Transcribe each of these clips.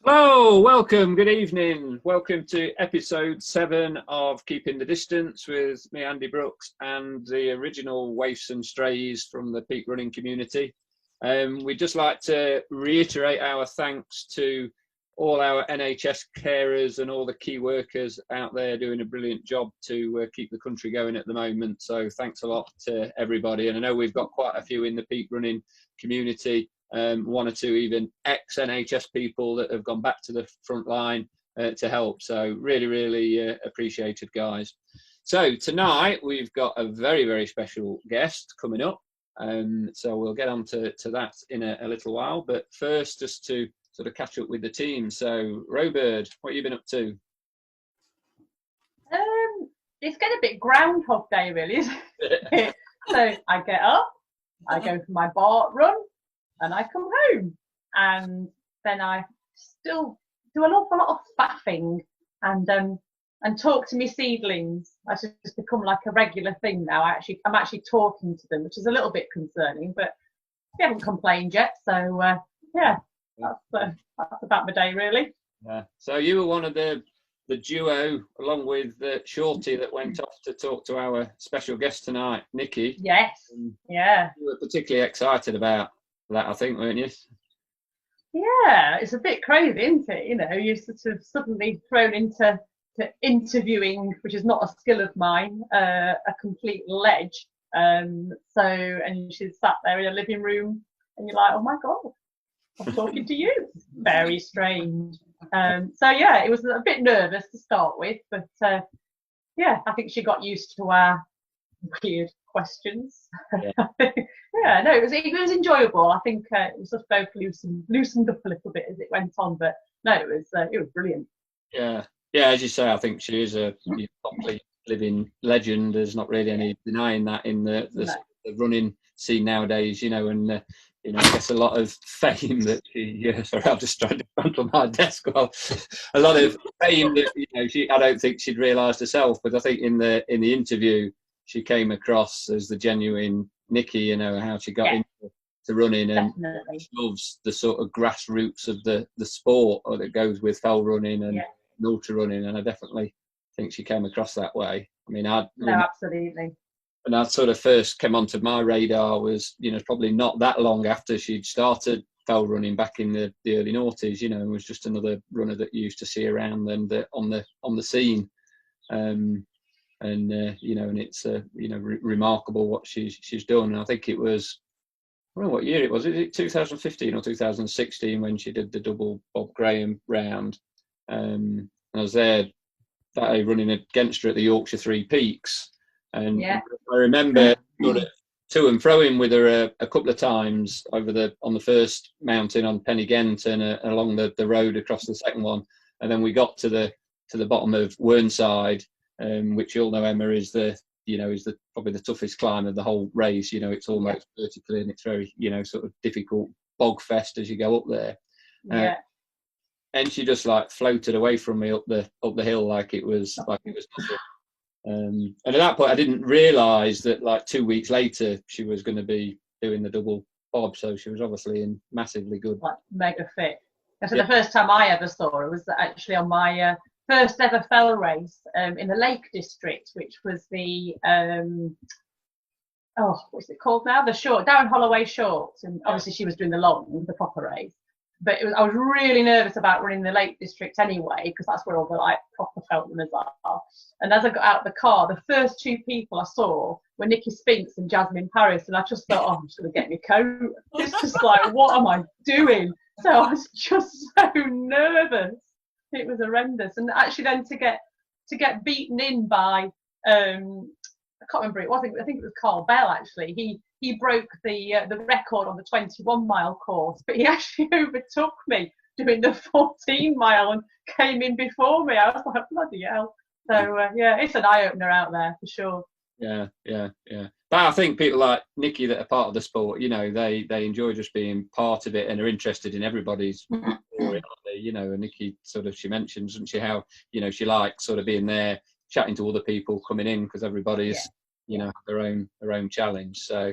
Hello, welcome, good evening. Welcome to episode 7 of Keeping the Distance with me, Andy Brooks, and the original Waifs and Strays from the peak running community. We'd just like to reiterate our thanks to all our NHS carers and all the key workers out there doing a brilliant job to keep the country going at the moment. So thanks a lot to everybody. And I know we've got quite a few in the peak running community. One or two even ex-NHS people that have gone back to the front line to help. So really appreciated, guys. So tonight we've got a very special guest coming up. So we'll get on to that in a little while. But first, just to sort of catch up with the team. So Robert, what have you been up to? It's getting a bit Groundhog Day, really, isn't it? So I get up, I go for my bar run, and I come home, and then I still do an awful lot of faffing and talk to my seedlings. That's just become like a regular thing now. I'm actually talking to them, which is a little bit concerning, but they haven't complained yet. So yeah, that's about my day, really. Yeah. So you were one of the duo, along with Shorty, that went off to talk to our special guest tonight, Nicky. Yes. Yeah. You were particularly excited about that, I think, weren't you? Yeah, it's a bit crazy, isn't it? You know, you're sort of suddenly thrown into interviewing, which is not a skill of mine, a complete ledge. And she's sat there in a living room, and you're like, oh my god, I'm talking to you. Very strange. So yeah, it was a bit nervous to start with, but yeah, I think she got used to our weird questions. Yeah, no, it was enjoyable. I think it was just both loosened up a little bit as it went on, but no, it was brilliant. Yeah, as you say, I think she is a complete living legend. There's not really any denying that in the running scene nowadays, you know, and you know, I guess a lot of fame that she. Sorry, I'm just trying to control my desk. Well, a lot of fame that I don't think she'd realised herself, but I think in the interview she came across as the genuine Nicky. You know how she got into running, and she loves the sort of grassroots of the sport that goes with fell running and ultra running, and I definitely think she came across that way. I mean, absolutely. And I sort of first came onto my radar was, probably not that long after she'd started fell running back in the early noughties, and was just another runner that you used to see around and on the scene. And it's remarkable what she's done. And I think it was, I don't know what year it was. Is it 2015 or 2016 when she did the double Bob Graham round? And I was there that day running against her at the Yorkshire Three Peaks. And I remember sort of to and froing with her a couple of times on the first mountain on Pen-y-Ghent and along the road across the second one. And then we got to the bottom of Whernside, which you all know, Emma, is probably the toughest climb of the whole race. It's almost vertical and it's very, sort of difficult bog fest as you go up there. And she just like floated away from me up the hill like it was nothing. And at that point, I didn't realise that like 2 weeks later she was going to be doing the double bob. So she was obviously in massively good, like mega fit. And so the first time I ever saw her was actually on my first ever fell race in the Lake District, which was the what's it called now? The short, Darren Holloway shorts. And obviously she was doing the proper race. But I was really nervous about running the Lake District anyway, because that's where all the like proper felt runners are. And as I got out of the car, the first two people I saw were Nicky Spinks and Jasmine Paris, and I just thought, I'm just going to get my coat. It's just like, what am I doing? So I was just so nervous. It was horrendous. And actually then to get beaten in by I can't remember, I think it was Carl Bell actually. He broke the record on the 21-mile course, but he actually overtook me doing the 14-mile and came in before me. I was like, bloody hell. So it's an eye-opener out there for sure. Yeah. But I think people like Nicky that are part of the sport, they enjoy just being part of it and are interested in everybody's story, and Nicky she mentions, doesn't she, how, she likes sort of being there, chatting to other people coming in, because everybody's have their own challenge. So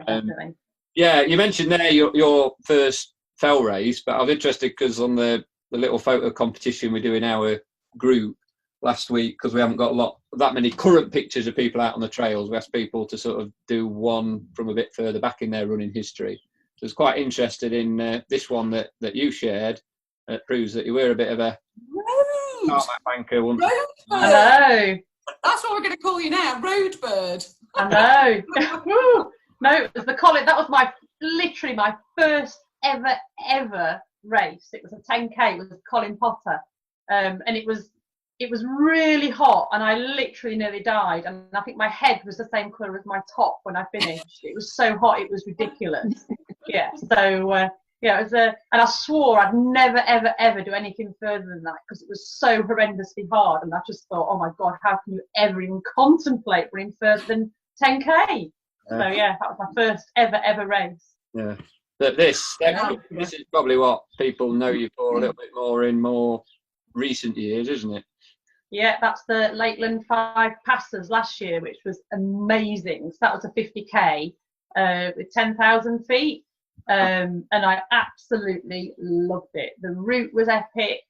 definitely. You mentioned there your first fell race, but I'm interested because on the little photo competition we do in our group last week, because we haven't got that many current pictures of people out on the trails. We asked people to sort of do one from a bit further back in their running history. So I was quite interested in this one that you shared. It proves that you were a bit of a tarmac banker once. I know. That's what we're going to call you now, road bird. I know. No, it was the Colin. That was literally my first ever race. It was a 10K. It was Colin Potter, and it was really hot, and I literally nearly died. And I think my head was the same colour as my top when I finished. It was so hot, it was ridiculous. Yeah. So yeah, it was and I swore I'd never ever do anything further than that, because it was so horrendously hard. And I just thought, oh my God, how can you ever even contemplate running further than 10K? So yeah, that was my first ever race. Yeah. But this is probably what people know you for a little bit more in more recent years, isn't it? Yeah, that's the Lakeland 5 Passes last year, which was amazing. So that was a 50K with 10,000 feet. And I absolutely loved it. The route was epic.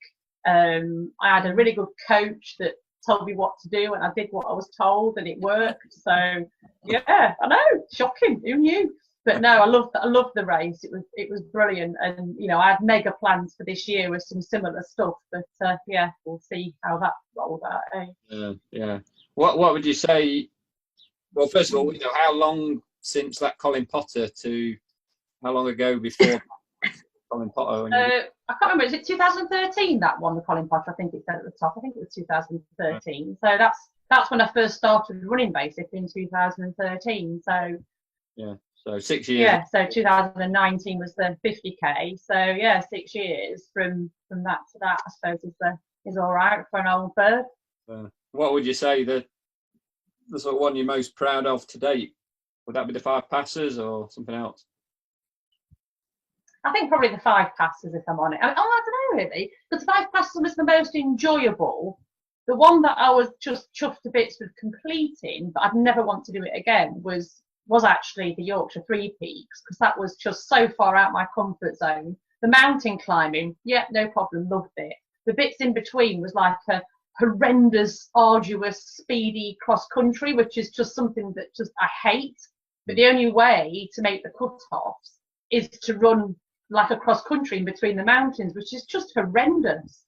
I had a really good coach that told me what to do, and I did what I was told, and it worked. So yeah, I know, shocking. Who knew? But no, I loved the race. It was brilliant, and I had mega plans for this year with some similar stuff. But yeah, we'll see how that rolled out. Eh? Yeah. What would you say? Well, first of all, how long since that Colin Potter to how long ago before Colin Potter? I can't remember. Is it 2013 that one, the Colin Potter? I think it said at the top. I think it was 2013. So that's when I first started running, basically in 2013. So yeah. So 6 years. Yeah, so 2019 was the 50K. So yeah, 6 years from that to that, I suppose is all right for an old bird. What would you say the sort of one you're most proud of to date? Would that be the 5 Passes or something else? I think probably the 5 Passes, if I'm honest. I don't know really, because the 5 Passes was the most enjoyable. The one that I was just chuffed to bits with completing, but I'd never want to do it again, was actually the Yorkshire 3 Peaks, because that was just so far out my comfort zone. The mountain climbing, yeah, no problem, loved it. The bits in between was like a horrendous, arduous, speedy cross country, which is just something that just I hate. But the only way to make the cut-offs is to run like a cross country in between the mountains, which is just horrendous.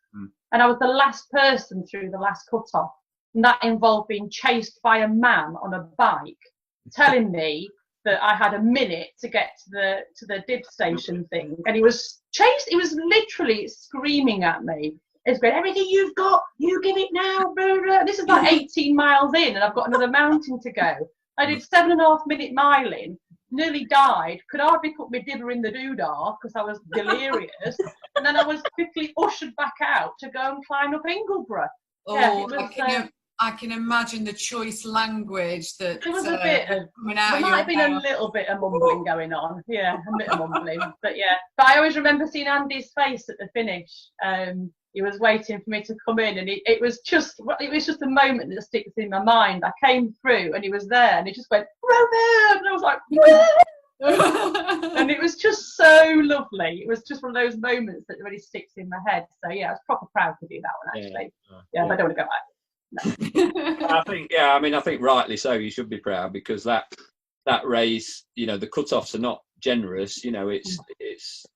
And I was the last person through the last cut-off, and that involved being chased by a man on a bike, telling me that I had a minute to get to the dib station thing, and he was literally screaming at me. It's great, everything you've got, you give it now. Blah, blah. This is like 18 miles in, and I've got another mountain to go. I did 7.5 minute miling, nearly died, could hardly put my dibber in the doodah because I was delirious, and then I was quickly ushered back out to go and climb up Ingleborough. Oh, yeah, I can imagine the choice language that there was a bit of coming out. There might have been a little bit of mumbling going on. Yeah, a bit of mumbling. But yeah. But I always remember seeing Andy's face at the finish. He was waiting for me to come in, and it was just a moment that sticks in my mind. I came through and he was there, and he just went, Roman! And I was like, and it was just so lovely. It was just one of those moments that really sticks in my head. So yeah, I was proper proud to do that one actually. Yeah, but I don't want to go back. I think rightly so. You should be proud, because that race, the cut-offs are not generous.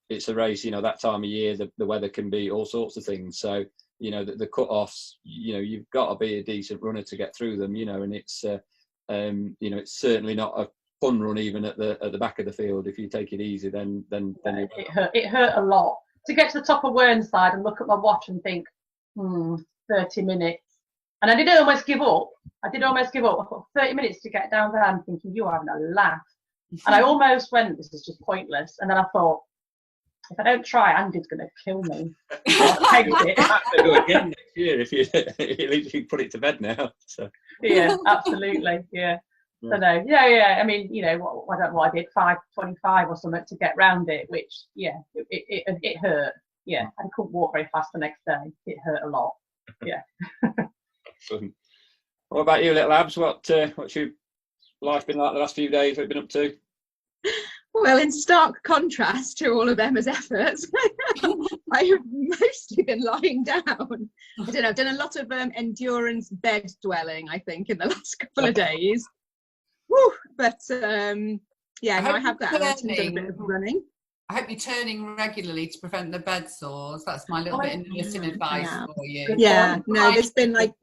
It's a race. That time of year, the weather can be all sorts of things. So the cut-offs, you've got to be a decent runner to get through them. And it's it's certainly not a fun run even at the back of the field. If you take it easy, then it hurt a lot to get to the top of Whernside and look at my watch and think, 30 minutes. And I did almost give up. I thought 30 minutes to get down there. I'm thinking, you're having a laugh. And I almost went, this is just pointless. And then I thought, if I don't try, Andy's going to kill me. I pegged it. I'll have to do it again next year if at least you can put it to bed now. So. Yeah, absolutely. Yeah. So no, yeah. I mean, I don't know what I did, 5:25 or something to get round it, which it hurt. Yeah, I couldn't walk very fast the next day. It hurt a lot. Yeah. What about you, little Abs? What's your life been like the last few days? What have you been up to? Well, in stark contrast to all of Emma's efforts, I have mostly been lying down. I don't know, I've done a lot of endurance bed dwelling, I think, in the last couple of days. Woo! But yeah, no, I have that. I've done a bit of running. I hope you're turning regularly to prevent the bed sores. That's my little bit of nursing advice for you. Yeah, no, there's been like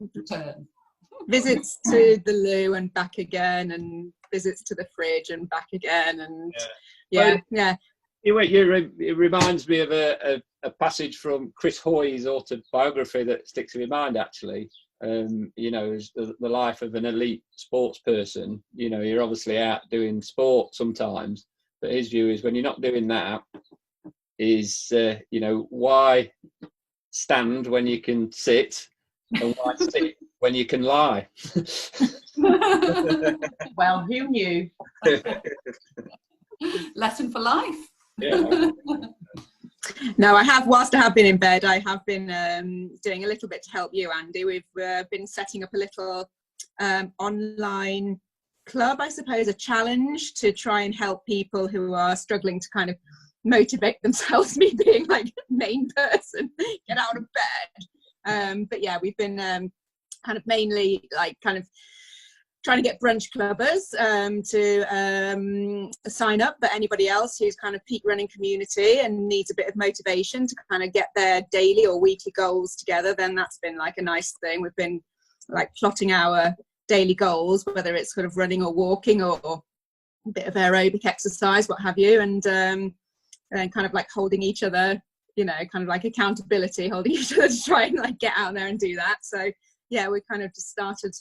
visits to the loo and back again, and visits to the fridge and back again, and yeah. It reminds me of a passage from Chris Hoy's autobiography that sticks in my mind, actually. You know, is the life of an elite sports person. You know, you're obviously out doing sport sometimes, but his view is when you're not doing that, is you know, why stand when you can sit, and why sit when you can lie? Well, who knew? Lesson for life. Yeah. No, whilst I have been in bed, I have been doing a little bit to help you, Andy. We've been setting up a little online club, I suppose, a challenge to try and help people who are struggling to kind of motivate themselves, me being like main person, get out of bed. But yeah, we've been kind of mainly like kind of trying to get brunch clubbers to sign up, but anybody else who's kind of peak running community and needs a bit of motivation to kind of get their daily or weekly goals together, then that's been like a nice thing. We've been like plotting our daily goals, whether it's sort of running or walking or a bit of aerobic exercise, what have you, and kind of like holding each other, you know, kind of like accountability, holding each other to try and like get out there and do that. So yeah, we kind of just started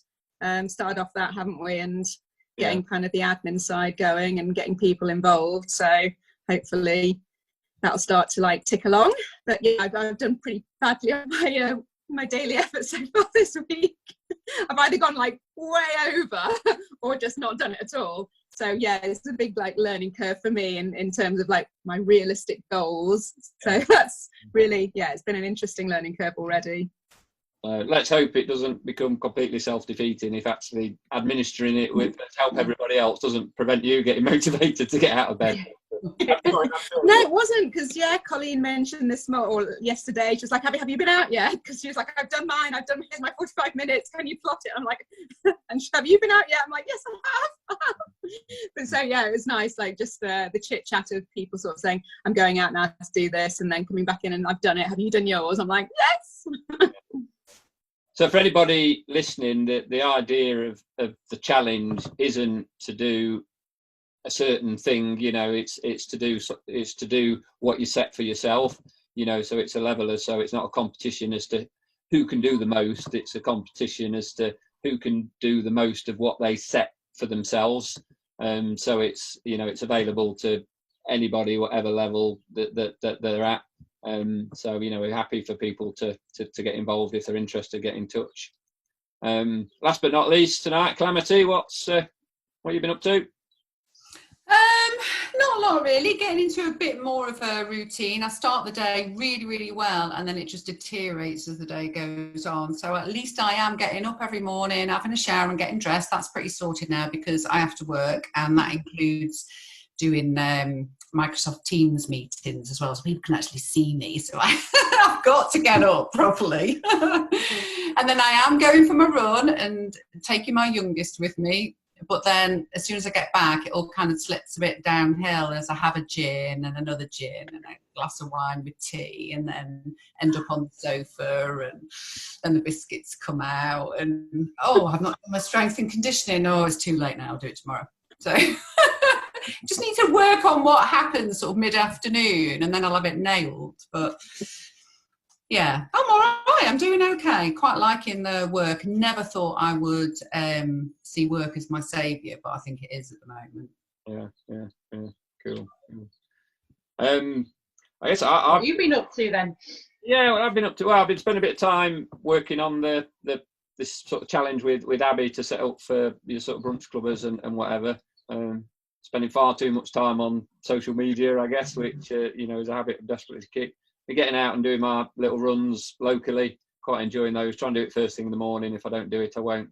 off that, haven't we, and getting kind of the admin side going and getting people involved. So hopefully that'll start to like tick along. But yeah, I've done pretty badly on my daily efforts so far this week. I've either gone like way over or just not done it at all. So yeah, it's a big like learning curve for me in terms of like my realistic goals. So that's really, it's been an interesting learning curve already. Let's hope it doesn't become completely self-defeating if actually administering it with help everybody else doesn't prevent you getting motivated to get out of bed. No, it wasn't, because Colleen mentioned this yesterday. She was like, have you been out yet? Because she was like, I've done mine. Here's my 45 minutes. Can you plot it? I'm like, and she, have you been out yet? I'm like, yes, I have. But so yeah, it was nice, like just the chit chat of people sort of saying, I'm going out now to do this, and then coming back in and I've done it. Have you done yours? I'm like, yes. So for anybody listening, the idea of the challenge isn't to do a certain thing, you know, it's to do what you set for yourself, you know, so it's a leveler, so it's not a competition as to who can do the most, it's a competition as to who can do the most of what they set for themselves. So it's, you know, it's available to anybody, whatever level that they're at. So, you know, we're happy for people to get involved if they're interested, get in touch. Last but not least, tonight, Calamity, what have you been up to? Not a lot really, getting into a bit more of a routine. I start the day really, really well, and then it just deteriorates as the day goes on. So at least I am getting up every morning, having a shower and getting dressed. That's pretty sorted now because I have to work, and that includes doing Microsoft Teams meetings as well, so people can actually see me. So I've got to get up properly. And then I am going for my run and taking my youngest with me. But then as soon as I get back, it all kind of slips a bit downhill as I have a gin and another gin and a glass of wine with tea, and then end up on the sofa, and then the biscuits come out, and I've not done my strength and conditioning. It's too late now, I'll do it tomorrow. So just need to work on what happens sort of mid-afternoon, and then I'll have it nailed. But yeah, I'm all right. I'm doing okay. Quite liking the work. Never thought I would see work as my saviour, but I think it is at the moment. Yeah. Cool. I guess what have you been up to then? Yeah, well, I've been up to. Well, I've been spending a bit of time working on this sort of challenge with Abby to set up for your sort of brunch clubbers and whatever. Spending far too much time on social media, I guess, which you know, is a habit I'm desperate to kick. But getting out and doing my little runs locally, quite enjoying those. Trying to do it first thing in the morning. If I don't do it, I won't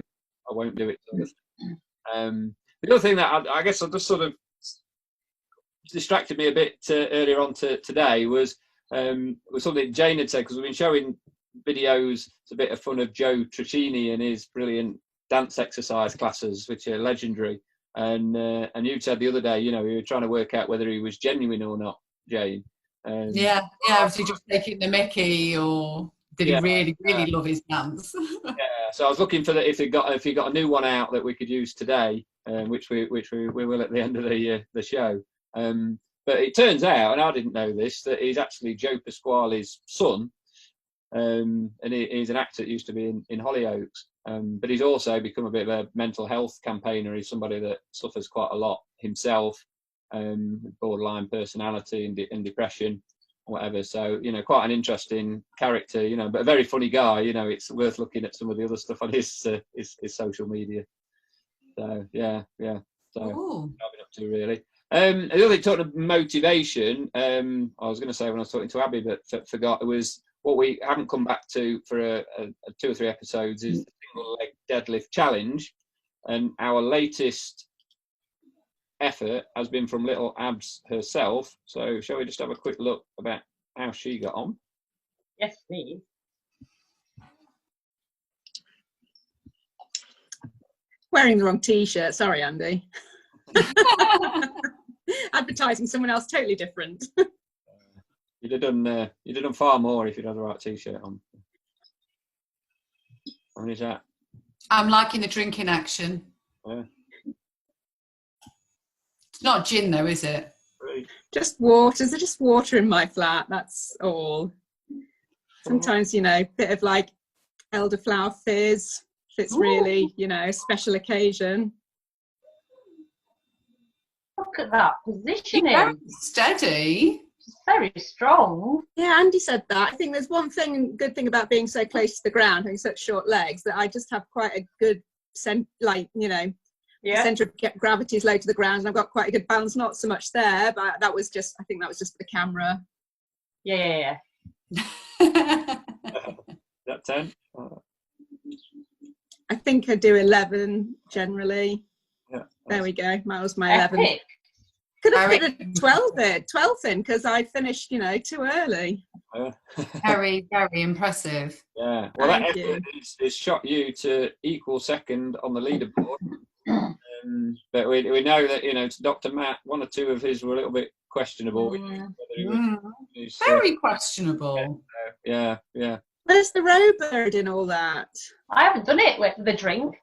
do it. The other thing that I guess I'll just sort of distracted me a bit earlier on today was something Jane had said, because we've been showing videos. It's a bit of fun of Joe Tricini and his brilliant dance exercise classes, which are legendary. And you said the other day, you know, we were trying to work out whether he was genuine or not, Jane. Yeah. Was he just taking the mickey, or did he really love his dance? Yeah. So I was looking for if he got a new one out that we could use today, which we will at the end of the show. But it turns out, and I didn't know this, that he's actually Joe Pasquale's son, and he's an actor that used to be in Hollyoaks. But he's also become a bit of a mental health campaigner. He's somebody that suffers quite a lot himself, borderline personality and depression, whatever. So, you know, quite an interesting character, you know, but a very funny guy. You know, it's worth looking at some of the other stuff on his social media. So yeah. So Ooh. I've been up to really. The other thing, talking of motivation, I was going to say when I was talking to Abby, but forgot, it was what we haven't come back to for 2 or 3 episodes is the single leg deadlift challenge, and our latest effort has been from little Abs herself. So shall we just have a quick look about how she got on? Yes, please. Wearing the wrong T-shirt. Sorry, Andy. Advertising someone else totally different. You'd have done far more if you'd had the right T-shirt on. How many is that? I'm liking the drinking action. Yeah. It's not gin though, is it? Just water. There's just water in my flat. That's all. Sometimes, you know, a bit of like elderflower fizz if it's really, you know, a special occasion. Look at that positioning. Very steady. It's very strong. Yeah, Andy said that. I think there's one good thing about being so close to the ground, having such short legs, that I just have quite a good the centre of gravity is low to the ground, and I've got quite a good balance. Not so much there, but I think that was just the camera. Yeah. That 10? I think I do 11 generally. Yeah. There we go. That was my 11. Epic. Could have put a 12 in because I finished, you know, too early. Very, very impressive. Yeah. Well, that Thank effort has shot you to equal second on the leaderboard. But we know that, you know, Dr. Matt, 1 or 2 of his were a little bit questionable. Very questionable. Yeah. Where's the rowbird in all that? I haven't done it with the drink.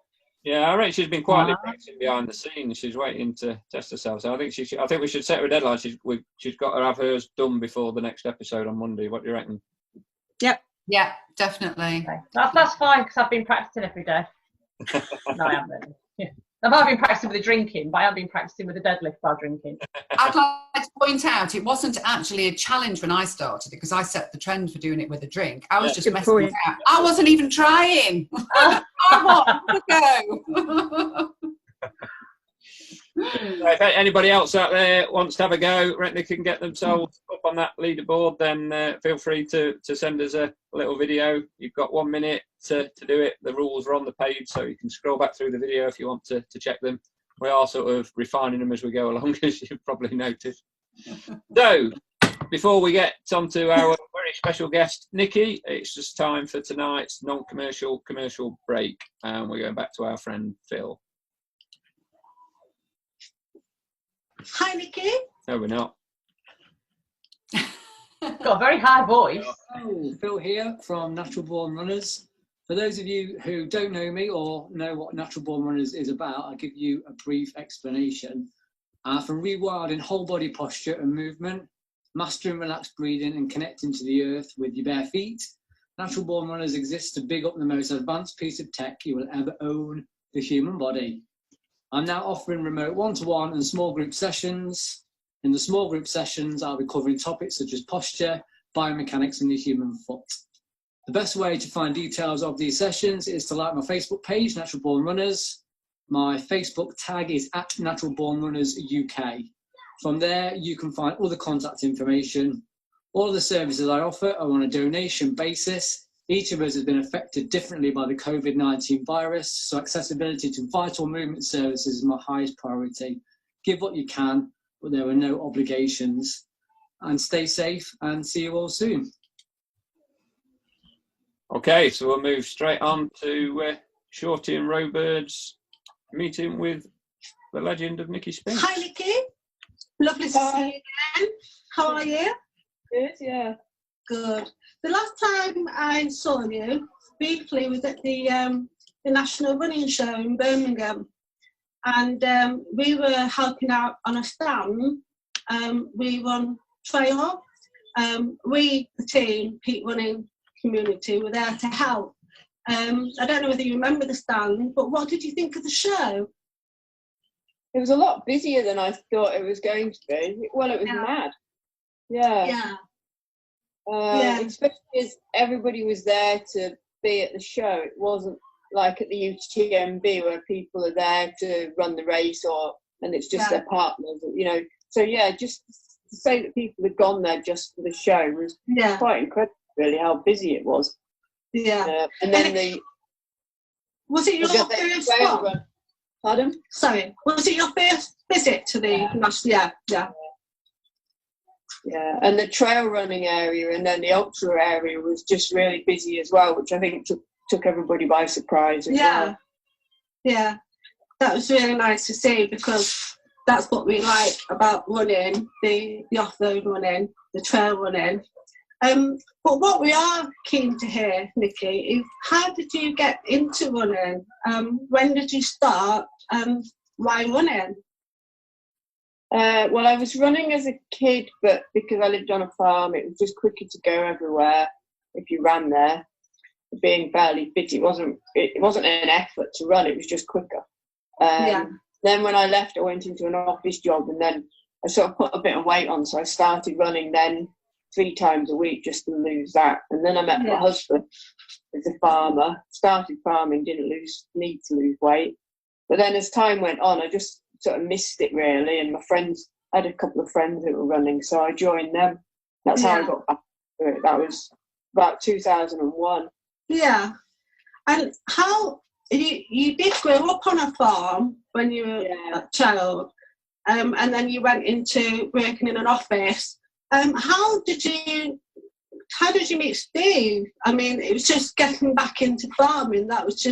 Yeah, I reckon she's been quietly practicing behind the scenes. She's waiting to test herself. So I think we should set her a deadline. She's got to have hers done before the next episode on Monday. What do you reckon? Yep. Yeah, definitely. Okay. That's fine because I've been practicing every day. No, I haven't. Yeah. I've been practicing with the drinking, but I have been practicing with the deadlift while drinking. I'd like to point out it wasn't actually a challenge when I started because I set the trend for doing it with a drink. I was just messing around. I wasn't even trying. I want to go. If anybody else out there wants to have a go, reckon they can get themselves up on that leaderboard, then feel free to send us a little video. You've got 1 minute to do it. The rules are on the page, so you can scroll back through the video if you want to check them. We are sort of refining them as we go along, as you've probably noticed. So, before we get on to our very special guest, Nicky, it's just time for tonight's non-commercial commercial break, and we're going back to our friend Phil. Hi, Nicky. No, we're not. Got a very high voice. Oh, Phil here from Natural Born Runners. For those of you who don't know me or know what Natural Born Runners is about, I'll give you a brief explanation. From rewilding whole body posture and movement, mastering relaxed breathing and connecting to the earth with your bare feet, Natural Born Runners exists to big up the most advanced piece of tech you will ever own, the human body. I'm now offering remote one-to-one and small group sessions. In the small group sessions, I'll be covering topics such as posture, biomechanics, and the human foot. The best way to find details of these sessions is to like my Facebook page, Natural Born Runners. My Facebook tag is @NaturalBornRunnersUK. From there, you can find all the contact information. All of the services I offer are on a donation basis. Each of us has been affected differently by the COVID-19 virus, so accessibility to vital movement services is my highest priority. Give what you can, but there were no obligations. And stay safe and see you all soon. Okay, so we'll move straight on to Shorty and Rowbird's meeting with the legend of Nicky Spinks. Hi, Nicky. Lovely to see you again. How are you? Good, yeah. Good. The last time I saw you briefly was at the National Running Show in Birmingham, and we were helping out on a stand. We run trail. We, the team, Peak Running Community, were there to help. I don't know whether you remember the stand, but what did you think of the show? It was a lot busier than I thought it was going to be. Well, it was mad. Yeah. Especially as everybody was there to be at the show. It wasn't like at the UTMB where people are there to run the race and it's just their partners, you know. So yeah, just to say that people had gone there just for the show was quite incredible, really, how busy it was. Yeah. And then was it your first one? Pardon? Sorry, was it your first visit to the national? Yeah, and the trail running area and then the ultra area was just really busy as well, which I think took everybody by surprise as well. Yeah, that was really nice to see, because that's what we like about running, the off-road running, the trail running. But what we are keen to hear, Nicky, is how did you get into running? When did you start, and why running? Well, I was running as a kid, but because I lived on a farm, it was just quicker to go everywhere if you ran there. Being fairly fit, it wasn't an effort to run, it was just quicker. Then when I left, I went into an office job, and then I sort of put a bit of weight on, so I started running then 3 times a week just to lose that. And then I met my husband, who's a farmer, started farming, didn't need to lose weight. But then as time went on, I just sort of missed it really, and I had a couple of friends who were running, so I joined them. That's how I got back to it. That was about 2001. Yeah. And how you did grow up on a farm when you were a child, and then you went into working in an office. How did you meet Steve? I mean, it was just getting back into farming. Was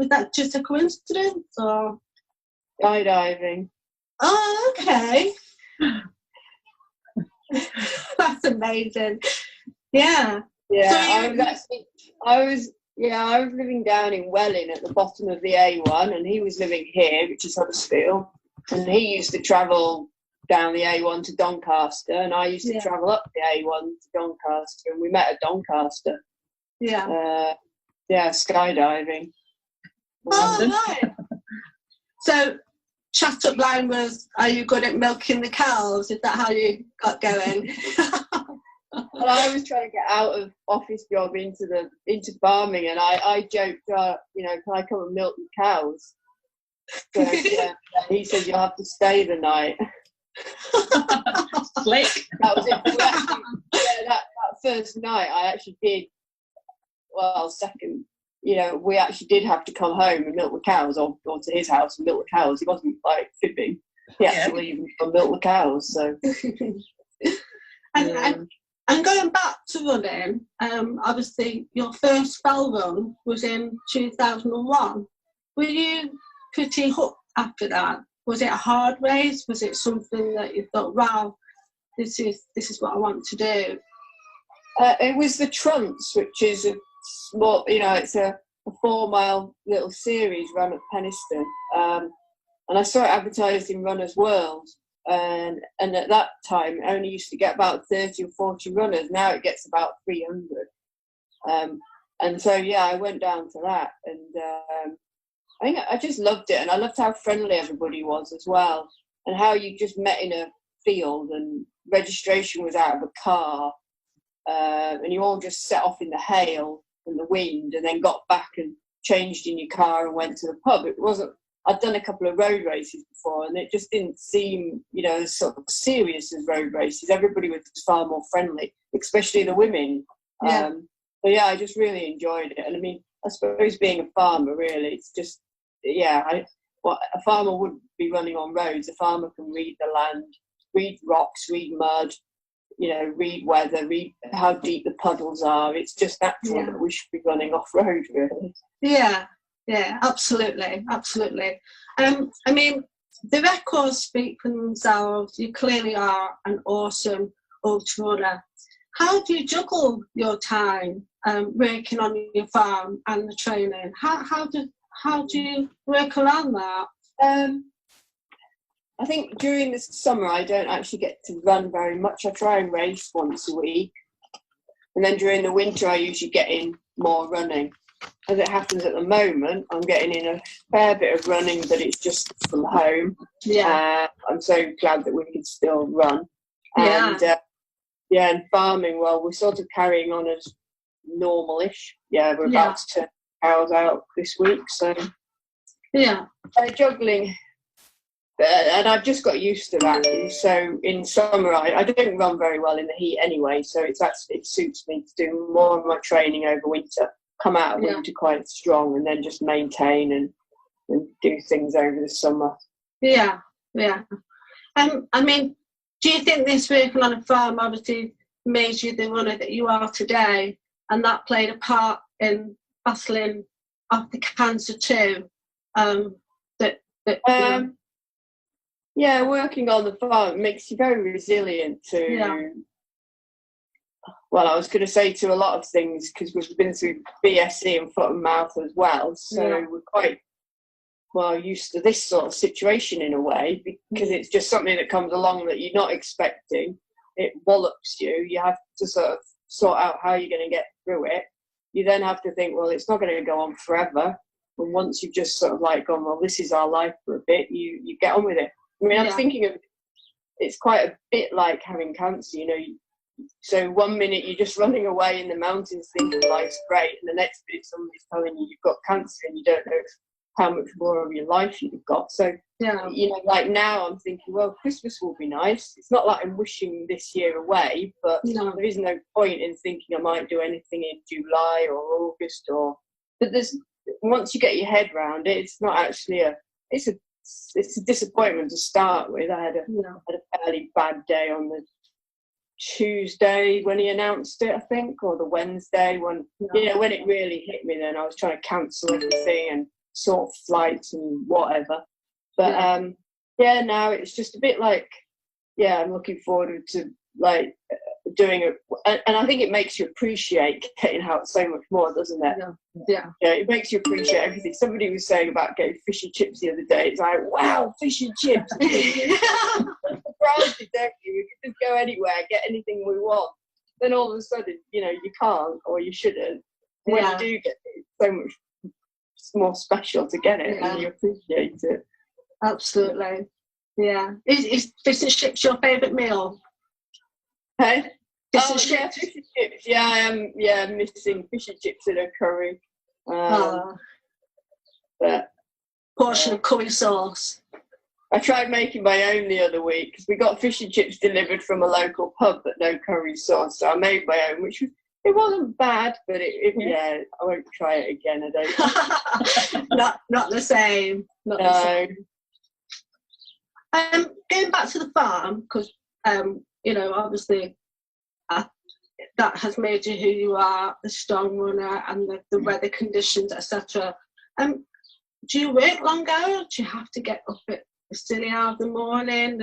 that just a coincidence, or? Skydiving. Oh, okay. That's amazing. Yeah. Yeah, so I was living down in Welling at the bottom of the A1, and he was living here, which is Huddersfield, and he used to travel down the A1 to Doncaster, and I used to travel up the A1 to Doncaster, and we met at Doncaster. Yeah. Skydiving. Oh, right. So, chat-up line was, are you good at milking the cows? Is that how you got going? Well, I was trying to get out of office job into farming, and I joked, can I come and milk the cows? So, he said, you'll have to stay the night. Slick. That was it. That first night, I actually did. Well, second, we actually did have to come home and milk the cows, or to his house and milk the cows. He wasn't like fibbing. He had to leave and milk the cows. So. And going back to running, obviously your first fell run was in 2001. Were you pretty hooked after that? Was it a hard race? Was it something that you thought, wow, this is what I want to do? It was the Trunts, which is a small, it's a 4-mile little series run at Penistone. And I saw it advertised in Runner's World. And at that time, it only used to get about 30 or 40 runners. Now it gets about 300. And so, I went down to that. And I think I just loved it. And I loved how friendly everybody was as well. And how you just met in a field, and registration was out of a car. And you all just set off in the hail and the wind, and then got back and changed in your car and went to the pub. It wasn't. I'd done a couple of road races before, and it just didn't seem, as sort of serious as road races. Everybody was far more friendly, especially the women. So I just really enjoyed it. And I mean, I suppose being a farmer, really, it's just, a farmer wouldn't be running on roads. A farmer can read the land, read rocks, read mud, read weather, read how deep the puddles are. It's just natural that we should be running off-road, really. Yeah, absolutely. I mean, the records speak for themselves. You clearly are an awesome ultra runner. How do you juggle your time working on your farm and the training? How do you work around that? I think during the summer I don't actually get to run very much. I try and race once a week, and then during the winter I usually get in more running. As it happens at the moment, I'm getting in a fair bit of running, but it's just from home. I'm so glad that we can still run. And and farming, well, we're sort of carrying on as normal-ish. We're about to turn cows out this week, so juggling. And I've just got used to that. So in summer, I don't run very well in the heat anyway, so it suits me to do more of my training over winter, come out of winter quite strong, and then just maintain and do things over the summer. I mean, do you think this working on a farm obviously made you the runner that you are today, and that played a part in battling off the cancer too? Working on the farm makes you very resilient to, well, I was going to say to a lot of things, because we've been through BSE and foot and mouth as well, so we're quite well used to this sort of situation in a way, because it's just something that comes along that you're not expecting. It wallops you. You have to sort out how you're going to get through it. You then have to think, well, it's not going to go on forever. And once you've just sort of like gone, well, this is our life for a bit, you get on with it. I mean, I'm thinking of it's quite a bit like having cancer, So 1 minute you're just running away in the mountains thinking life's great, and the next minute somebody's telling you you've got cancer and you don't know how much more of your life you've got. So, like now I'm thinking, well, Christmas will be nice. It's not like I'm wishing this year away, but there is no point in thinking I might do anything in July or August but once you get your head round it, it's not actually it's a disappointment to start with. I had a fairly bad day on the Tuesday when he announced it, I think, or the Wednesday when it really hit me. Then I was trying to cancel everything and sort flights and whatever. But now it's just a bit like I'm looking forward to like doing it, and I think it makes you appreciate getting out so much more, doesn't it? It makes you appreciate everything. Somebody was saying about getting fish and chips the other day. It's like, wow, fish and chips. Granted, don't you? We can just go anywhere, get anything we want. Then all of a sudden, you can't, or you shouldn't. When you do get it, it's so much more special to get it, and you appreciate it. Absolutely. Is fish and chips your favourite meal? Hey? Fish and chips. I am missing fish and chips in a curry. But portion of curry sauce. I tried making my own the other week because we got fish and chips delivered from a local pub, but no curry sauce. So I made my own, which it wasn't bad, but I won't try it again. I don't. not the same. Not the same. Going back to the farm, because obviously that has made you who you are, a strong runner, and the weather conditions, etc. Do you work long hours? Do you have to get up at a silly hour of the morning?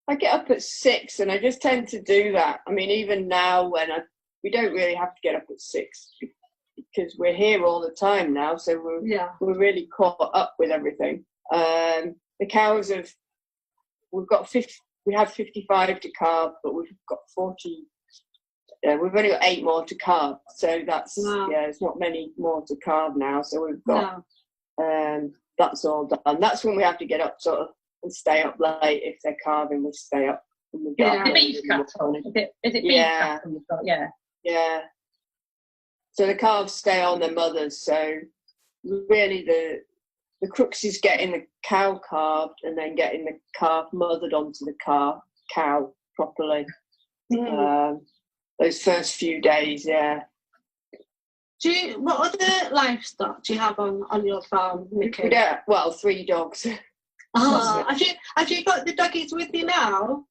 I get up at 6, and I just tend to do that. I mean, even now when we don't really have to get up at 6 because we're here all the time now, so we're really caught up with everything. The cows we have 55 to carb, but we've got 40. We've only got 8 more to carb, so that's there's not many more to carb now. So we've got that's all done. That's when we have to get up sort of and stay up late. If they're carving, we stay up. And we get the beef cattle. Is it beef cattle you've got? Yeah. So the calves stay on their mothers. So really the crux is getting the cow calved and then getting the calf mothered onto the cow properly. Those first few days, What other livestock do you have on your farm, Nicky? We 3 dogs. Oh, have you got the doggies with you now?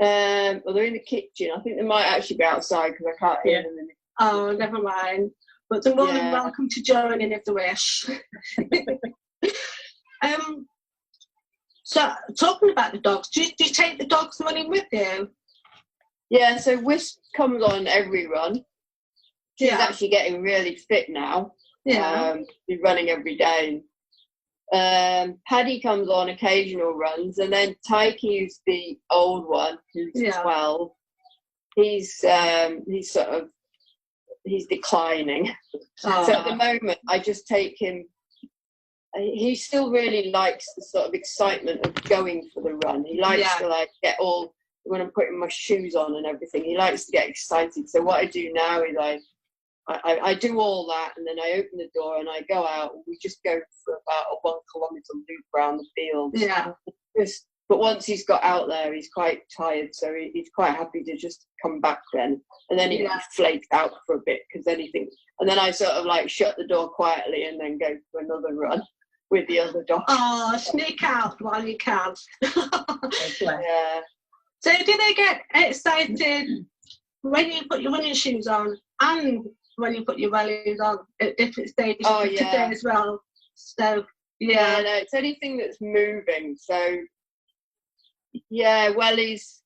Well, they're in the kitchen. I think they might actually be outside because I can't hear them. Oh, never mind. But they're more than welcome to join in if they wish. So, talking about the dogs, do you take the dogs running with you? Yeah, so Wisp comes on every run. She's actually getting really fit now. Yeah. She's running every day. Paddy comes on occasional runs, and then Tyke, who's the old one, who's 12. He's declining. Oh. So at the moment, I just take him. He still really likes the sort of excitement of going for the run. He likes to like get all, when I'm putting my shoes on and everything, he likes to get excited. So what I do now is I do all that, and then I open the door and I go out, and we just go for about a 1 kilometre loop around the field. Yeah. But once he's got out there, he's quite tired, so he's quite happy to just come back then. And then he flakes out for a bit, because then he thinks, and then I sort of like shut the door quietly and then go for another run with the other dog. Oh, sneak out while you can. Yeah. So do they get excited when you put your running shoes on and when you put your wellies on at different stages of the day as well? So no, it's anything that's moving. So wellies,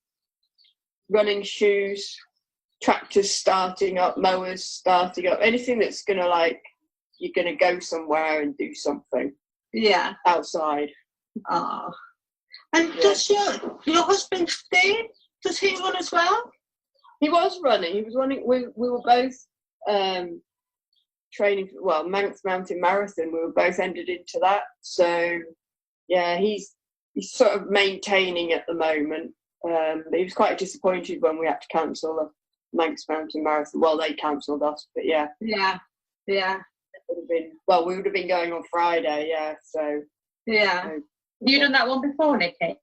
running shoes, tractors starting up, mowers starting up, anything that's gonna like, you're gonna go somewhere and do something. Yeah. Outside. Oh. And does your husband Steve, does he run as well? He was running. We were both training for, well, Manx Mountain Marathon. We were both entered into that. So yeah, he's sort of maintaining at the moment. He was quite disappointed when we had to cancel the Manx Mountain Marathon. Well, they cancelled us, but yeah. Yeah. We would have been going on Friday, so. Yeah. You done that one before, Nicky?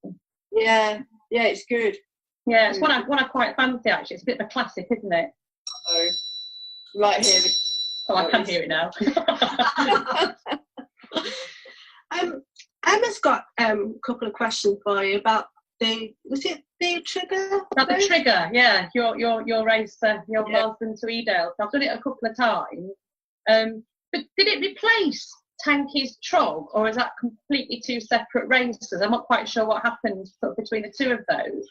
Yeah, it's good. Yeah, it's one I quite fancy, actually. It's a bit of a classic, isn't it? Oh, right here. I can hear it now. Emma's got a couple of questions for you about was it the trigger? About the trigger, yeah. Your race, your Marsden to Edale. I've done it a couple of times. But did it replace Tanky's Trog, or is that completely two separate races? I'm not quite sure what happened sort of between the two of those.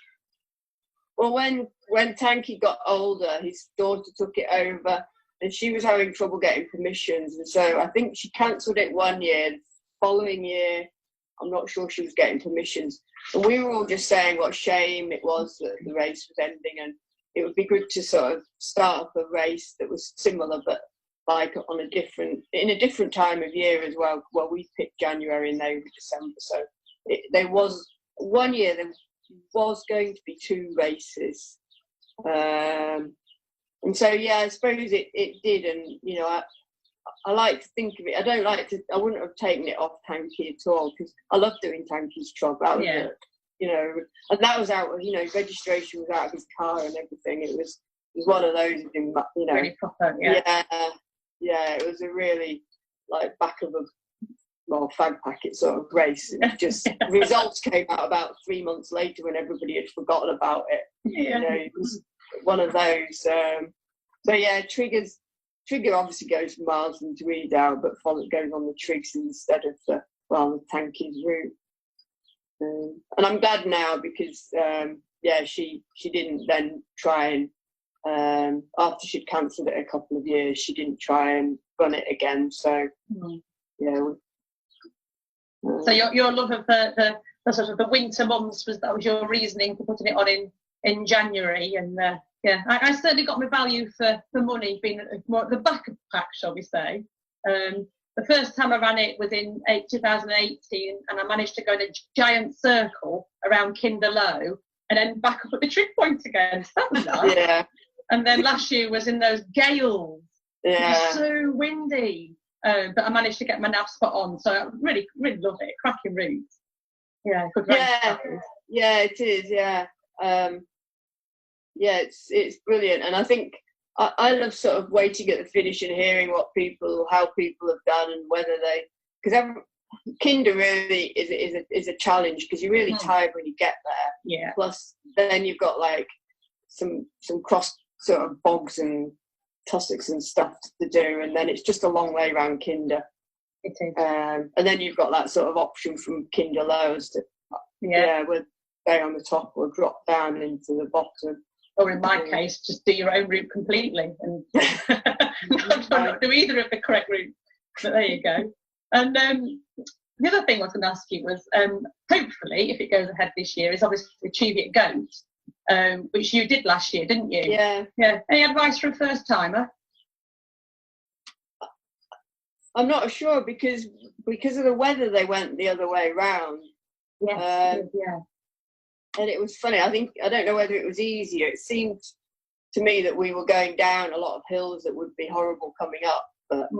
Well, when Tanky got older, his daughter took it over, and she was having trouble getting permissions, and so I think she cancelled it one year. The following year, I'm not sure she was getting permissions, and we were all just saying what shame it was that the race was ending, and it would be good to sort of start up a race that was similar, but like in a different time of year as well. Well, we picked January and they were December, so there was one year there was going to be two races, and so I suppose it did, and I like to think of it. I wouldn't have taken it off Tanky at all, because I love doing Tanky's Trog. That was and that was out. Registration was out of his car and everything. It was one of those. Really proper. Yeah, it was a really like back of a fag packet sort of race. It just results came out about 3 months later when everybody had forgotten about it. It was one of those. Trigger obviously goes from Marsden to Edale, but goes on the Triggs instead of the Tanky's route. And I'm glad now because she didn't then try and. After she'd cancelled it a couple of years, she didn't try and run it again. So, So your love of the sort of the winter months was your reasoning for putting it on in January, and I certainly got my value for money being more at the back of the pack, shall we say. The first time I ran it was in 2018, and I managed to go in a giant circle around Kinder Low and then back up at the trig point again. So that was nice. Yeah. And then last year was in those gales. Yeah. It was so windy. But I managed to get my nav spot on. So I really, really love it. Cracking routes. Yeah, good race. Yeah, it is, it's brilliant. And I think I love sort of waiting at the finish and hearing how people have done and whether because Kinder really is a challenge because you're really tired when you get there. Yeah. Plus, then you've got like some cross sort of bogs and tussocks and stuff to do, and then it's just a long way around Kinder. It is. And then you've got that sort of option from Kinder Lowers to we'll stay on the top or drop down into the bottom. Or in my case, just do your own route completely and not do either of the correct routes. But there you go. And the other thing I was going to ask you was, hopefully, if it goes ahead this year, is obviously the Cheviot Goat, which you did last year, didn't you? Yeah. Yeah. Any advice for a first timer? I'm not sure because of the weather they went the other way round. Yes. And it was funny. I don't know whether it was easier. It seemed to me that we were going down a lot of hills that would be horrible coming up. But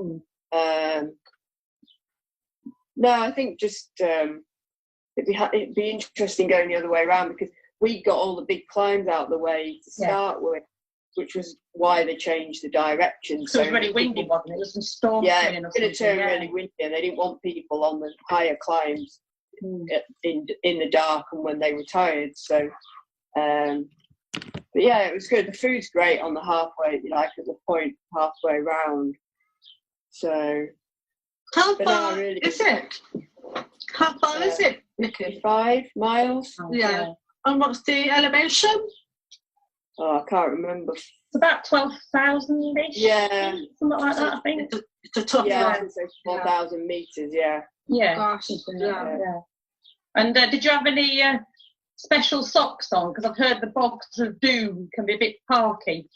no, I think just it'd be interesting going the other way around because we got all the big climbs out of the way to start with, which was why they changed the direction. So it was really windy, wasn't it? It was some storm. Yeah, it was going to turn really windy, and they didn't want people on the higher climbs in the dark and when they were tired. So, but yeah, it was good. The food's great on the halfway, like at the point halfway round. So, how far is it? How far is it, Nicky? 5 miles. Yeah. And what's the elevation? Oh, I can't remember. It's about 12,000-ish. Yeah. Something like that, I think. It's a tough one. So 4,000 metres, yeah. Yeah. Gosh, yeah. And did you have any special socks on? Because I've heard the bogs of doom can be a bit parky.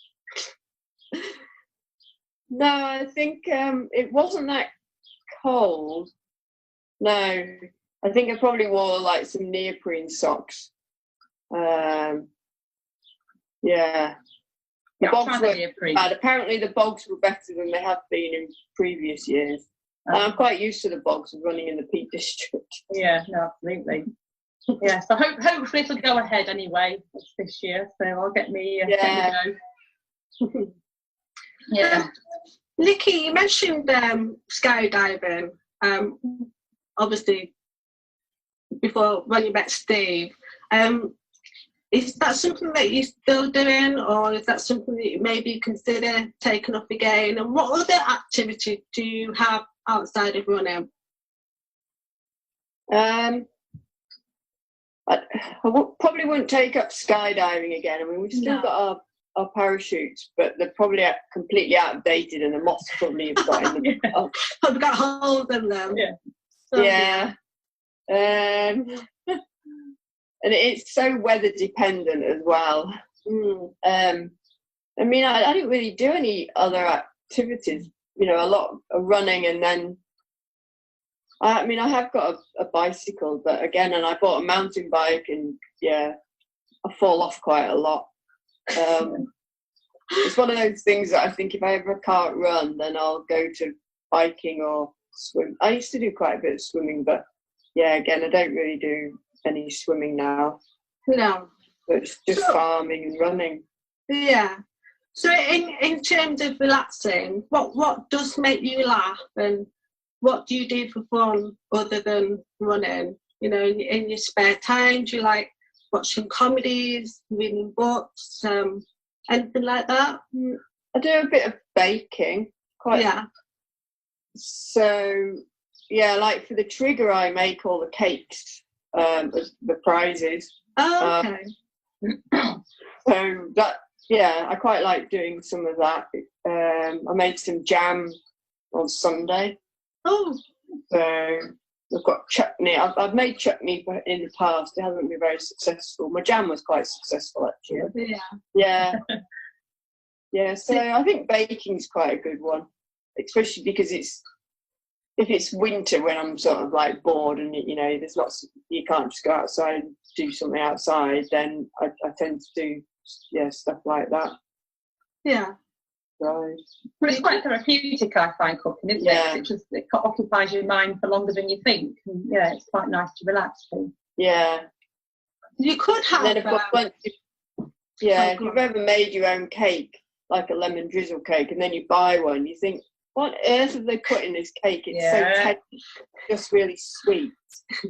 No, I think it wasn't that cold. No, I think I probably wore like some neoprene socks. Yeah. The bogs were bad. Apparently the bogs were better than they have been in previous years. I'm quite used to the bogs running in the Peak District. Yeah, no, absolutely. Yeah, so hopefully it'll go ahead anyway this year. So I'll get me go. Yeah. Nicky, you mentioned skydiving. Obviously, before when you met Steve. Is that something that you're still doing, or is that something that you maybe consider taking up again? And what other activities do you have outside of running? I probably wouldn't take up skydiving again. I mean, we've still got our parachutes, but they're probably completely outdated, and the moss probably have got in them. I've got holes in them. Yeah. And it's so weather dependent as well. I mean, I didn't really do any other activities, a lot of running, and then I mean, I have got a bicycle, but again, and I bought a mountain bike, and I fall off quite a lot. It's one of those things that I think if I ever can't run, then I'll go to biking or swim. I used to do quite a bit of swimming, but again, I don't really do any swimming now. No. But it's just farming and running. Yeah. So in terms of relaxing, what does make you laugh, and what do you do for fun other than running? In your spare time, do you like watching comedies, reading books, anything like that? I do a bit of baking. So, like for the trigger, I make all the cakes, the prizes. Oh, okay. So that, I quite like doing some of that. I made some jam on Sunday. Oh. So we've got chutney. I've made chutney in the past. It hasn't been very successful. My jam was quite successful, actually. Yeah. So I think baking's quite a good one, especially because if it's winter when I'm sort of like bored and there's lots, you can't just go outside and do something outside, then I tend to do stuff like that. Yeah. Right. Well, it's quite therapeutic, I find, cooking, isn't it? It occupies your mind for longer than you think. And, it's quite nice to relax too. Yeah. You could have. And then, of course, if you've ever made your own cake, like a lemon drizzle cake, and then you buy one, you think, what on earth are they put in this cake? It's so tasty, just really sweet.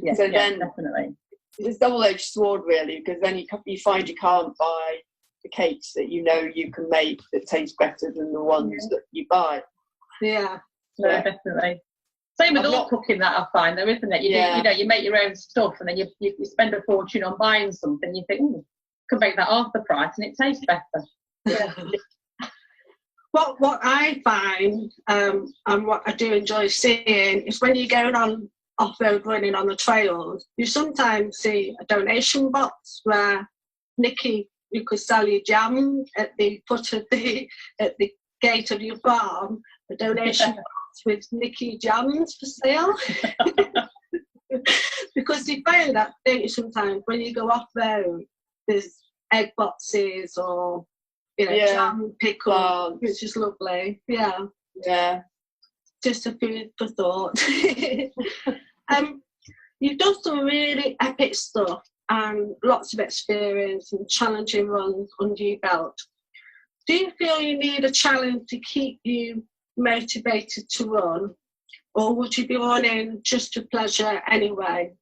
Yeah, so yeah, then definitely. it's a double-edged sword, really, because then you find you can't buy the cakes that you know you can make that taste better than the ones that you buy. Yeah. No, definitely. Same with all cooking, that I find, though, isn't it? You make your own stuff, and then you spend a fortune on buying something. You think, could make that half the price, and it tastes better. Yeah. What I find, and what I do enjoy seeing, is when you're going on off-road running on the trails, you sometimes see a donation box where Nicky, you could sell your jam at the foot of at the gate of your farm, a donation box with Nicky jams for sale. Because you find that, don't you, sometimes when you go off-road, there's egg boxes or jam, pickles, which is lovely. Yeah. Just a food for thought. You've done some really epic stuff and lots of experience and challenging runs under your belt. Do you feel you need a challenge to keep you motivated to run, or would you be running just for pleasure anyway?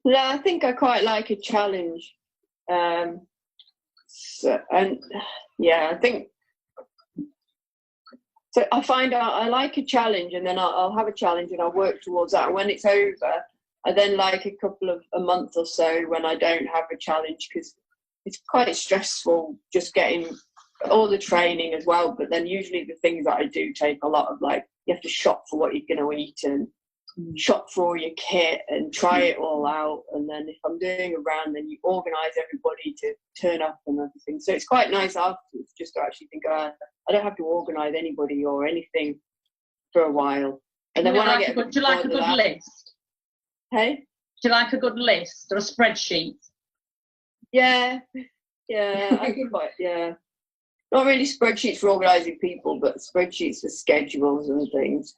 Yeah, I think I quite like a challenge. I think so. I find out I like a challenge, and then I'll have a challenge and I'll work towards that. And when it's over, I then like a month or so when I don't have a challenge, because it's quite stressful just getting all the training as well. But then usually the things that I do take a lot of, like, you have to shop for what you're going to eat and shop for all your kit and try it all out. And then if I'm doing a run, then you organise everybody to turn up and everything. So it's quite nice afterwards just to actually think, I don't have to organise anybody or anything for a while. And then when I get do you like a good list? Hey? Do you like a good list or a spreadsheet? Yeah. Not really spreadsheets for organising people, but spreadsheets for schedules and things.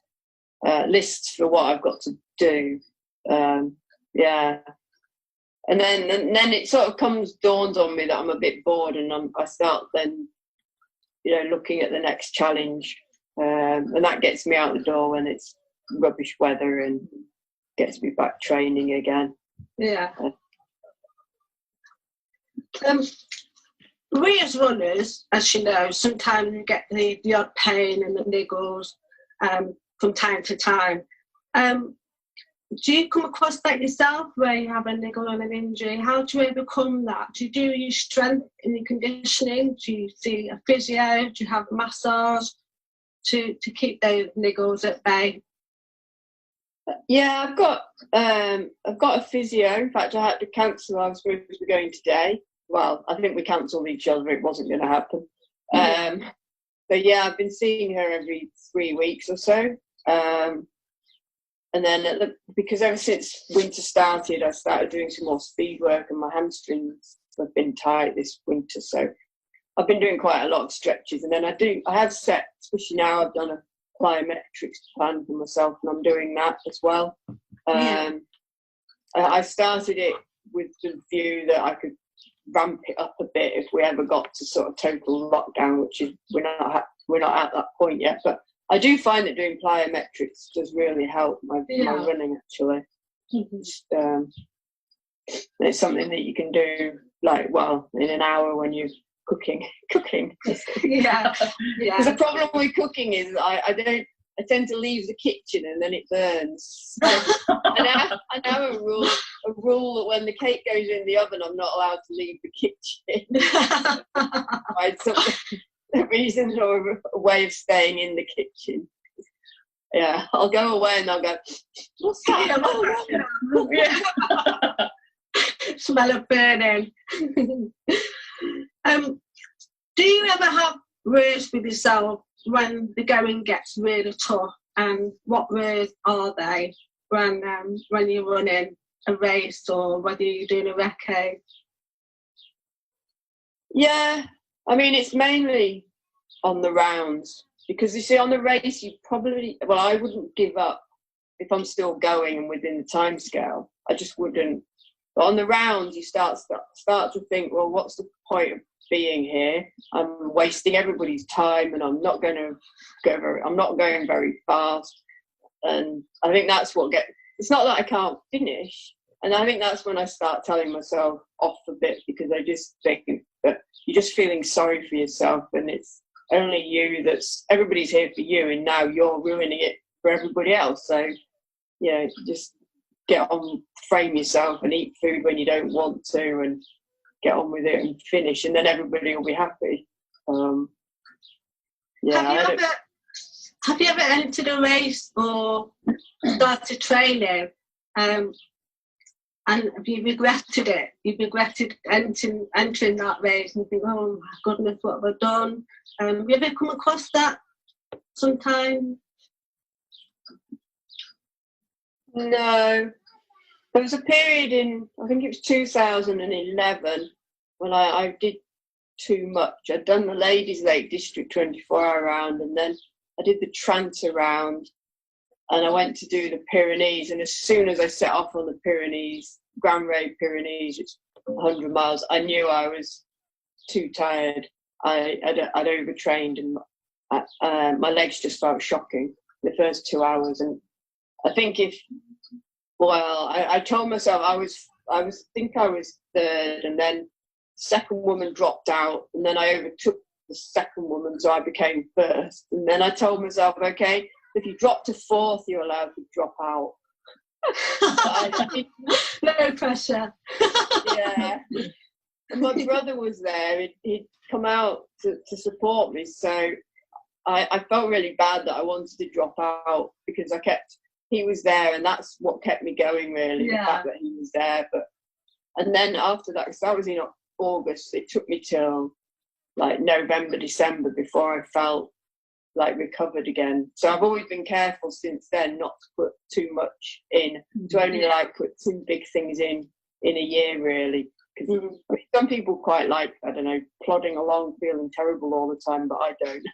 Lists for what I've got to do. And then it sort of dawns on me that I'm a bit bored, and I start then, looking at the next challenge, and that gets me out the door when it's rubbish weather and gets me back training again. Yeah. We as runners, as you know, sometimes we get the odd pain and the niggles from time to time. Do you come across that yourself, where you have a niggle and an injury? How do you overcome that? Do you do your strength in your conditioning? Do you see a physio? Do you have a massage to keep those niggles at bay? Yeah, I've got a physio. In fact, I had to cancel. I was supposed to be going today. Well, I think we cancelled each other. It wasn't going to happen. But yeah, I've been seeing her every 3 weeks or so. And then because ever since winter started, I started doing some more speed work, and my hamstrings have been tight this winter. So I've been doing quite a lot of stretches. And then I have set, especially now, I've done a plyometrics plan for myself, and I'm doing that as well. I started it with the view that I could ramp it up a bit if we ever got to sort of total lockdown, which is we're not at that point yet. But I do find that doing plyometrics does really help my running, actually. It's something that you can do in an hour when you're cooking. Yeah. Because the problem with cooking is I tend to leave the kitchen and then it burns. I now have a rule that when the cake goes in the oven, I'm not allowed to leave the kitchen. A reason or a way of staying in the kitchen. Yeah, I'll go away and I'll go, what's that? Smell of burning. Do you ever have words with yourself when the going gets really tough? And what words are they when you're running a race or whether you're doing a recce? Yeah, I mean, it's mainly on the rounds, because you see, on the race, I wouldn't give up if I'm still going and within the time scale. I just wouldn't. But on the rounds, you start to think, well, what's the point of being here. I'm wasting everybody's time, and I'm not going very fast. And I think that's what it's not that I can't finish. And I think that's when I start telling myself off a bit, because I just think that you're just feeling sorry for yourself, and it's only you everybody's here for you, and now you're ruining it for everybody else. So, just get on, frame yourself and eat food when you don't want to, and get on with it and finish, and then everybody will be happy. Have you ever entered a race or started training, and have you regretted it? You've regretted entering that race, and you think, oh my goodness, what have I done? Have you ever come across that sometime? No. There was a period in, I think it was 2011, when I did too much. I'd done the Ladies Lake District 24-hour round, and then I did the Tranter round, and I went to do the Pyrenees. And as soon as I set off on the Pyrenees, Grand Raid Pyrenees, it's 100 miles, I knew I was too tired. I'd overtrained, and my legs just felt shocking the first 2 hours. And I think I told myself I was third, and then the second woman dropped out, and then I overtook the second woman, so I became first. And then I told myself, okay, if you drop to fourth, you're allowed to drop out. No pressure. Yeah. And my brother was there. He'd come out to support me, so I felt really bad that I wanted to drop out, because he was there, and that's what kept me going, really, the fact that he was there. And then after that, because that was in August, it took me till like November, December before I felt like recovered again. So I've always been careful since then not to put too much in, to only like put 2 big things in a year, really. Because some people quite like, I don't know, plodding along, feeling terrible all the time, but I don't.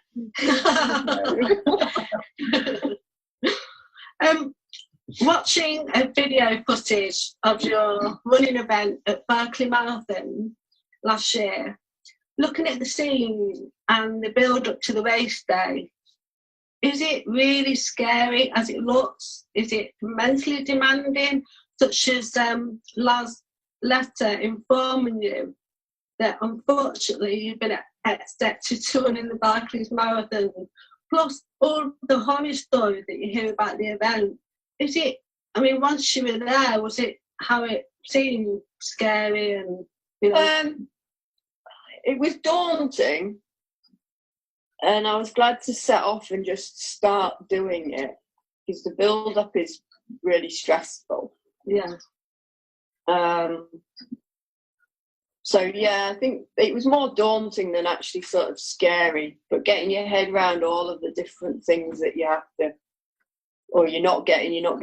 Watching a video footage of your running event at Berkeley Marathon last year, looking at the scene and the build up to the race day, is it really scary as it looks? Is it mentally demanding, such as Laz letter informing you that unfortunately you've been expected to run in the Barclays Marathon, plus all the horror stories that you hear about the event? Is it, I mean, once you were there, was it how it seemed scary and, you know? It was daunting, and I was glad to set off and just start doing it, because the build-up is really stressful. Yeah. So yeah, I think it was more daunting than actually sort of scary, but getting your head around all of the different things that you have to, or you're not getting up.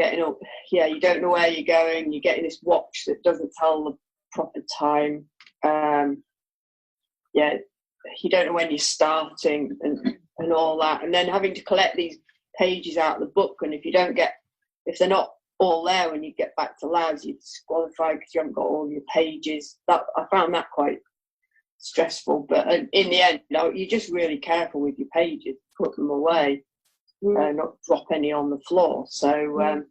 Yeah, you don't know where you're going. You're getting this watch that doesn't tell the proper time. Yeah, you don't know when you're starting and all that. And then having to collect these pages out of the book, and if they're not all there when you get back to labs, you're disqualified because you haven't got all your pages. That I found that quite stressful. But in the end, you're just really careful with your pages, put them away, not drop any on the floor. So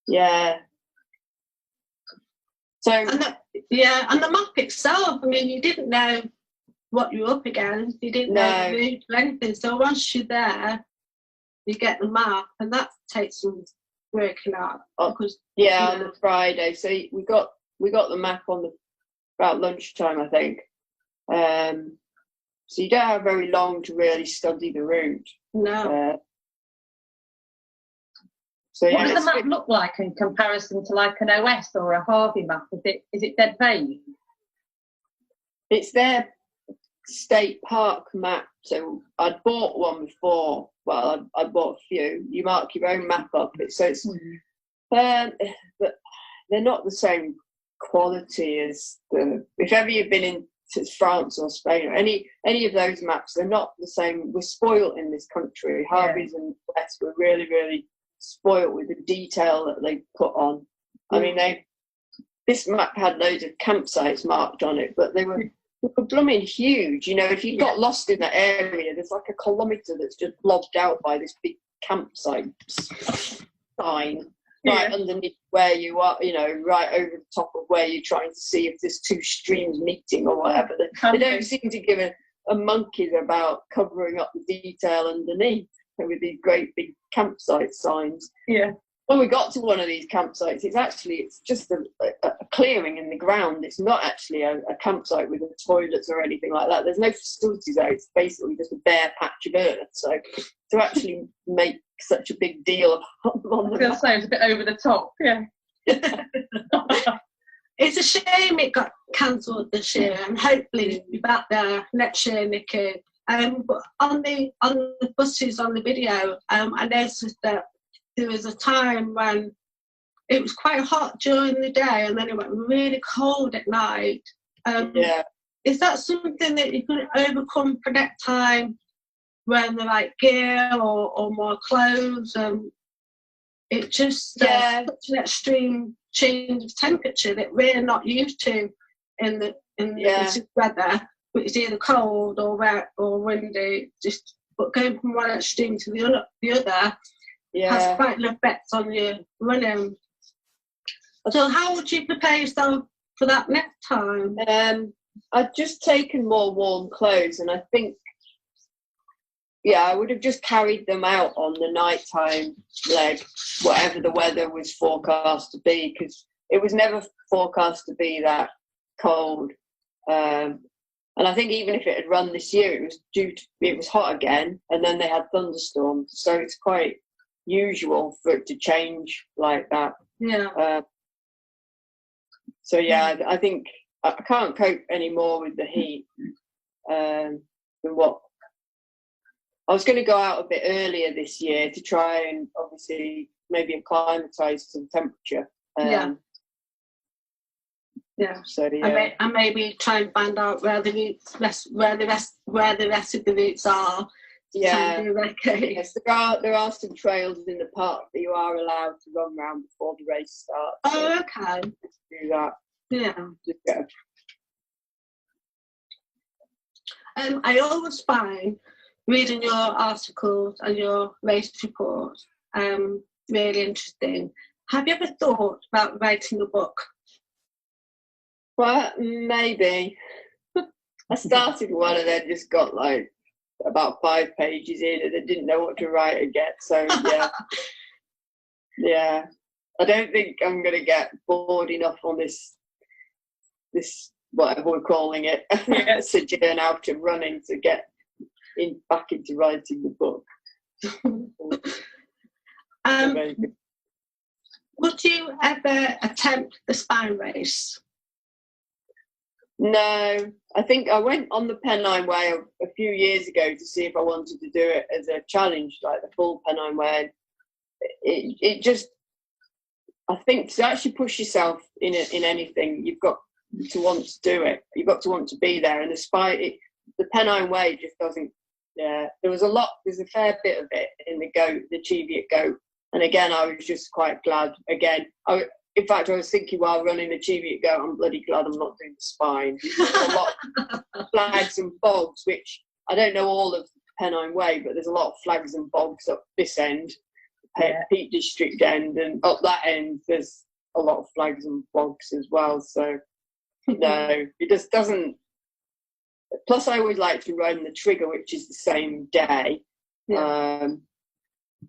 yeah. So and the map itself, I mean, you didn't know what you were up against, you didn't know the route or anything. So once you're there, you get the map, and that takes some working out. Because on the Friday, so we got the map on about lunchtime, I think. So you don't have very long to really study the route. No. So what does the map look like in comparison to like an OS or a Harvey map? Is it dead vague? It's their state park map. So I'd bought one before. Well, I bought a few. You mark your own map up. But they're not the same quality as if ever you've been into France or Spain or any of those maps, they're not the same. We're spoiled in this country. Harvey's and West were really, really spoiled with the detail that they put on. I mean, this map had loads of campsites marked on it, but they were were blooming huge. You know, if you got lost in that area, there's like a kilometre that's just blobbed out by this big campsite sign right underneath where you are, you know, right over the top of where you're trying to see if there's two streams meeting or whatever. They don't seem to give a monkeys about covering up the detail underneath with these great big campsite signs. Yeah. When we got to one of these campsites, it's just a clearing in the ground. It's not actually a campsite with toilets or anything like that. There's no facilities there. It's basically just a bare patch of earth. So to actually make such a big deal on the It sounds a bit over the top. Yeah. It's a shame it got cancelled this year, and hopefully it'll be back there next year, Nicky. But on the buses on the video, I noticed that there was a time when it was quite hot during the day, and then it went really cold at night. Is that something that you could overcome for next time, wearing the right gear or more clothes? It's just such an extreme change of temperature that we're not used to in the weather. It's either cold or wet or windy. But going from one extreme to the other has quite an effect on your running. So how would you prepare yourself for that next time? I'd just taken more warm clothes, and I think, I would have just carried them out on the nighttime leg, whatever the weather was forecast to be, because it was never forecast to be that cold. And I think even if it had run this year, it was hot again, and then they had thunderstorms. So it's quite usual for it to change like that. Yeah. I think I can't cope anymore with the heat than what. I was going to go out a bit earlier this year to try and obviously maybe acclimatise to the temperature. So and maybe try and find out where the rest of the routes are. Yes, there are some trails in the park that you are allowed to run around before the race starts. Oh, okay. Do that. Yeah. I always find reading your articles and your race reports really interesting. Have you ever thought about writing a book? Well, maybe. I started one and then just got like about 5 pages in and I didn't know what to write again. So I don't think I'm going to get bored enough on this whatever we're calling it, sojourn out of running to get back into writing the book. Would you ever attempt the Spine race? No, I think I went on the Pennine Way a few years ago to see if I wanted to do it as a challenge, like the full Pennine Way. It just, I think to actually push yourself in anything, you've got to want to do it. You've got to want to be there. And the Pennine Way just doesn't. Yeah, there's a fair bit of it in the Cheviot Goat. And again, I was just quite glad. Again, in fact, I was thinking while running the Cheviot Goat, I'm bloody glad I'm not doing the Spine. There's a lot of flags and bogs, which I don't know all of the Pennine Way, but there's a lot of flags and bogs up this end, Peak District end, and up that end, there's a lot of flags and bogs as well. So, no, it just doesn't. Plus, I always like to run the Trigger, which is the same day.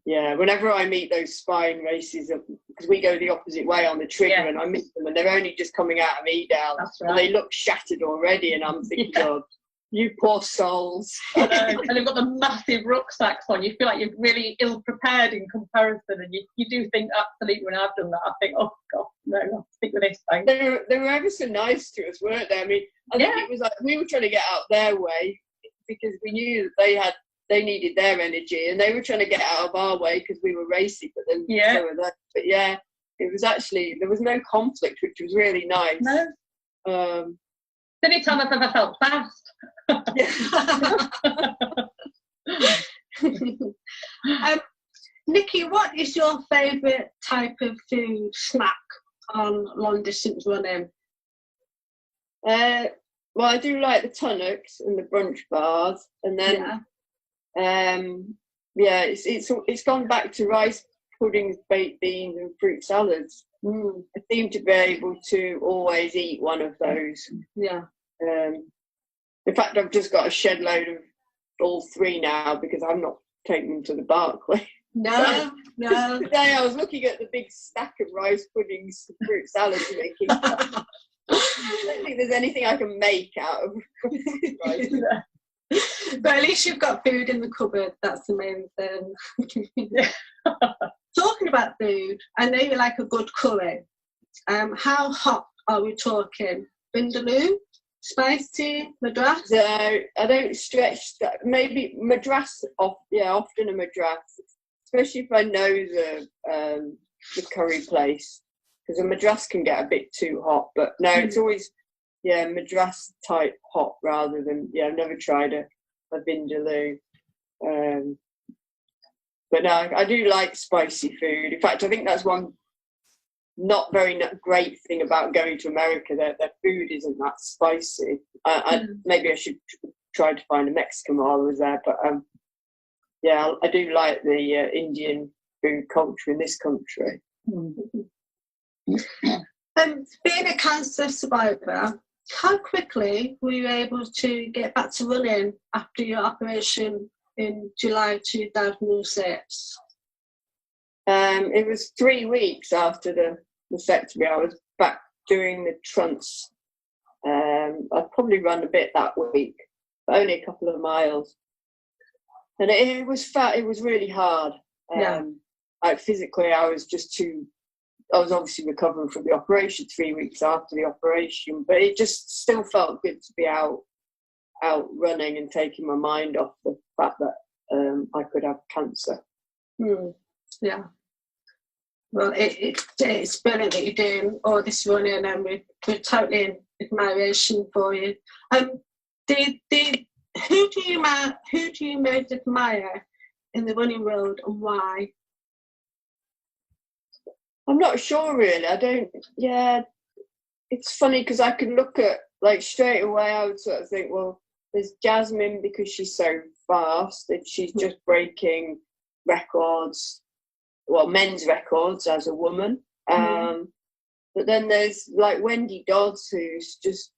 Whenever I meet those Spine races, because we go the opposite way on the Trigger, and I meet them, and they're only just coming out of Edale, and they look shattered already, and I'm thinking, God, you poor souls. I know. And they've got the massive rucksacks on. You feel like you're really ill-prepared in comparison, and you do think, absolutely, when I've done that, I think, oh, God, no, I'll stick with this thing. They were ever so nice to us, weren't they? I mean, I think it was like we were trying to get out their way because we knew that they needed their energy, and they were trying to get out of our way because we were racing, but then so were they. But it was actually, there was no conflict, which was really nice. No. The only time I've ever felt fast. Nicky, what is your favourite type of food snack on long distance running? well, I do like the tonics and the brunch bars, and then it's gone back to rice puddings, baked beans, and fruit salads. I seem to be able to always eat one of those. Yeah. In fact, I've just got a shed load of all three now because I'm not taking them to the Barclay. No. Today I was looking at the big stack of rice puddings and fruit salads and thinking, I don't think there's anything I can make out of rice. But at least you've got food in the cupboard. That's the main thing. Talking about food, I know you like a good curry. How hot are we talking? Vindaloo? Spicy? Madras? So I don't stretch that. Maybe Madras, often a Madras, especially if I know the curry place, because a Madras can get a bit too hot. But no, it's always Madras type hot rather than I've never tried a Vindaloo. But no, I do like spicy food. In fact, I think that's one not very great thing about going to America. Their food isn't that spicy. Maybe I should try to find a Mexican while I was there. But I do like the Indian food culture in this country. Being a cancer survivor, how quickly were you able to get back to running after your operation in July 2006? It was 3 weeks after the mastectomy. I was back doing the trunts. I'd probably run a bit that week, but only a couple of miles. And it was really hard. Physically, I was obviously recovering from the operation 3 weeks after the operation, but it just still felt good to be out running and taking my mind off the fact that I could have cancer. Yeah. Well, it's brilliant that you're doing all this running, and we're totally in admiration for you. Who do you most admire in the running world, and why? I'm not sure really. I don't. Yeah, it's funny because I could look at straight away. I would sort of think, well, there's Jasmine because she's so fast and she's just breaking records, men's records as a woman. But then there's Wendy Dodds, who's just,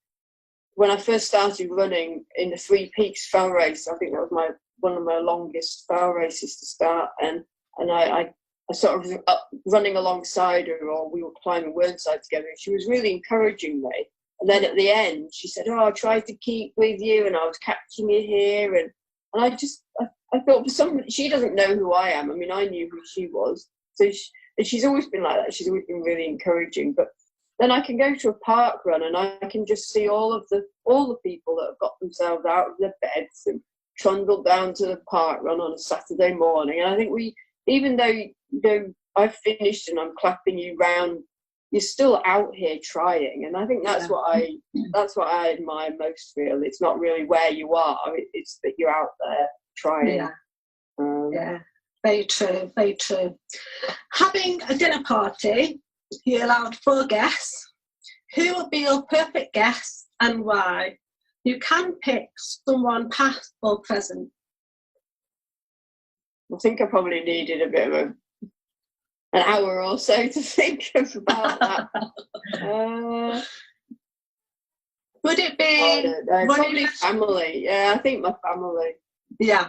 when I first started running in the Three Peaks fell race, I think that was one of my longest fell races to start, and I sort of running alongside her, or we were climbing Whernside together, and she was really encouraging me. And then at the end, she said, "Oh, I tried to keep with you, and I was catching you here." And I thought, she doesn't know who I am. I mean, I knew who she was. So she's always been like that. She's always been really encouraging. But then I can go to a park run, and I can just see all the people that have got themselves out of their beds and trundled down to the park run on a Saturday morning. And I think even though I've finished and I'm clapping you round, you're still out here trying, and I think that's what I admire most. Really, it's not really where you are; it's that you're out there trying. Very true, very true. Having a dinner party, you're allowed 4 guests. Who would be your perfect guest and why? You can pick someone past or present. I think I probably needed a bit of an hour or so to think about that. Would it be probably family? Yeah, I think my family. Yeah.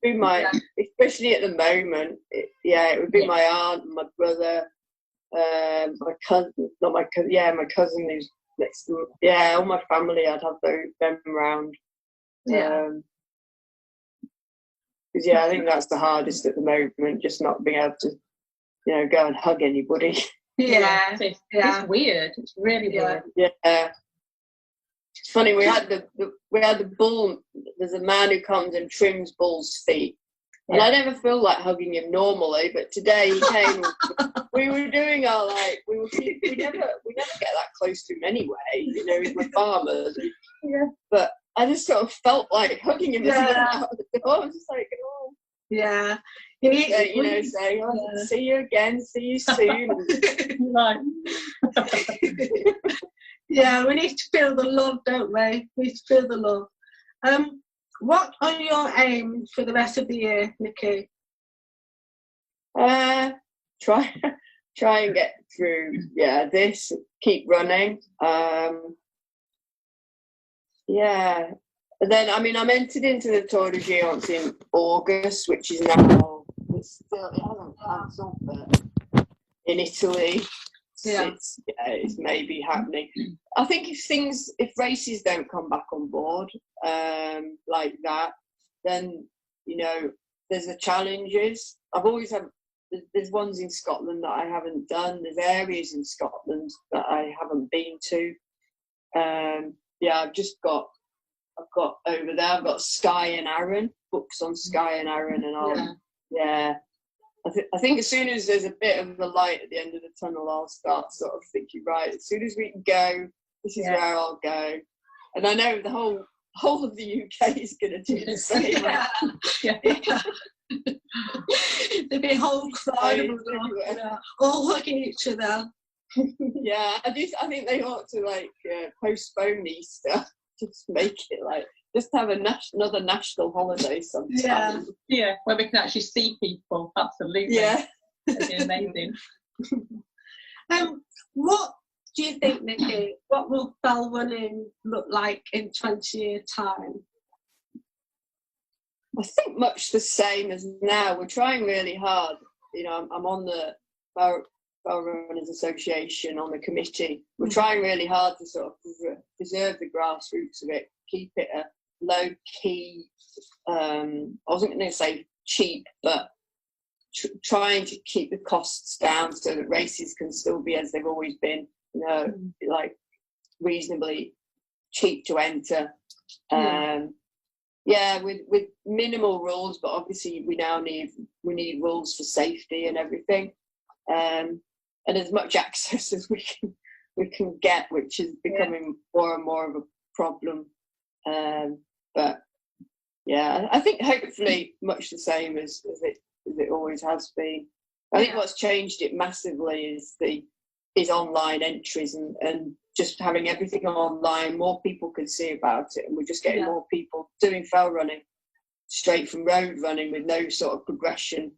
Be especially at the moment. It would be my aunt, my brother, my cousin. Not my cousin. Yeah, my cousin who's next to. Yeah, all my family. I'd have them around. Because I think that's the hardest at the moment, just not being able to, go and hug anybody. It's weird. It's really weird. Yeah. It's funny. We had the bull. There's a man who comes and trims bulls' feet, and I never feel like hugging him normally. But today he came. We were doing we never get that close to him anyway. He's my farmer. But I just sort of felt like hugging him as he went out the door. I was just like, oh. Yeah. Say, see you again, see you soon. Yeah, we need to feel the love, don't we? We need to feel the love. What are your aims for the rest of the year, Nicky? Try and get through this, keep running. And then I'm entered into the Tour de Géants in August, which is now it hasn't cancelled, but in Italy it's maybe happening. I think if races don't come back on board like that, then there's the challenges. I've always had. There's ones in Scotland that I haven't done. There's areas in Scotland that I haven't been to. I've got over there. I've got Skye and Arran, books on Skye and Arran, and I think as soon as there's a bit of the light at the end of the tunnel, I'll start sort of thinking, right, as soon as we can go, this is where I'll go. And I know the whole of the UK is going to do the same. There'll be a whole crowd of them all hugging each other. I think they ought to postpone Easter, just make it just have another national holiday sometime. Yeah, where we can actually see people. Absolutely. Yeah, that'd be amazing. What do you think, Nicky? What will fell running look like in 20 years' time? I think much the same as now. We're trying really hard. I'm on the Fell Runners Association on the committee. We're trying really hard to sort of preserve the grassroots of it, keep it a low key. I wasn't going to say cheap, but trying to keep the costs down so that races can still be as they've always been. Reasonably cheap to enter. With minimal rules, but obviously we need rules for safety and everything, and as much access as we can get, which is becoming more and more of a problem. But I think hopefully much the same as it always has been. I think what's changed it massively is online entries and just having everything online. More people can see about it, and we're just getting more people doing fell running straight from road running with no sort of progression.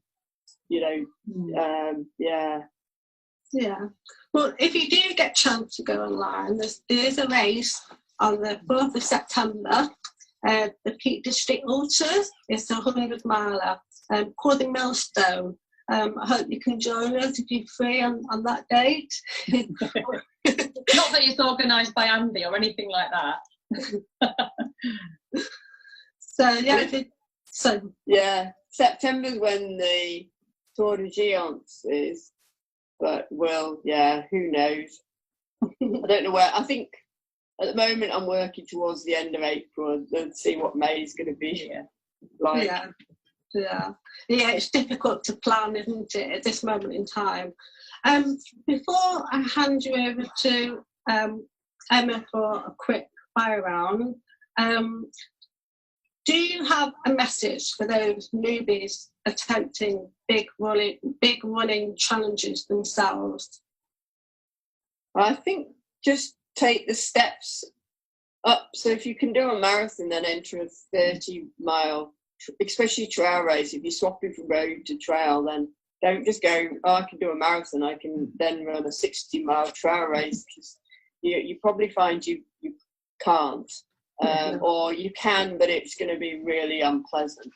Well, if you do get a chance to go online, there is a race on the 4th of September, the Peak District Ultras. It's a 100 miler called the Millstone. I hope you can join us if you're free on that date. Not that it's organised by Andy or anything like that. September's when the Tour de Géants is, but who knows? I don't know where. I think at the moment I'm working towards the end of April and see what May is going to be like. Yeah, it's difficult to plan, isn't it, at this moment in time? Before I hand you over to Emma for a quick fire round, do you have a message for those newbies attempting big running challenges themselves? I think just take the steps up. So if you can do a marathon, then enter a 30-mile, especially trail race. If you're swapping from road to trail, then don't just go, I can do a marathon, I can then run a 60-mile trail race, because you probably find you can't. Or you can, but it's going to be really unpleasant.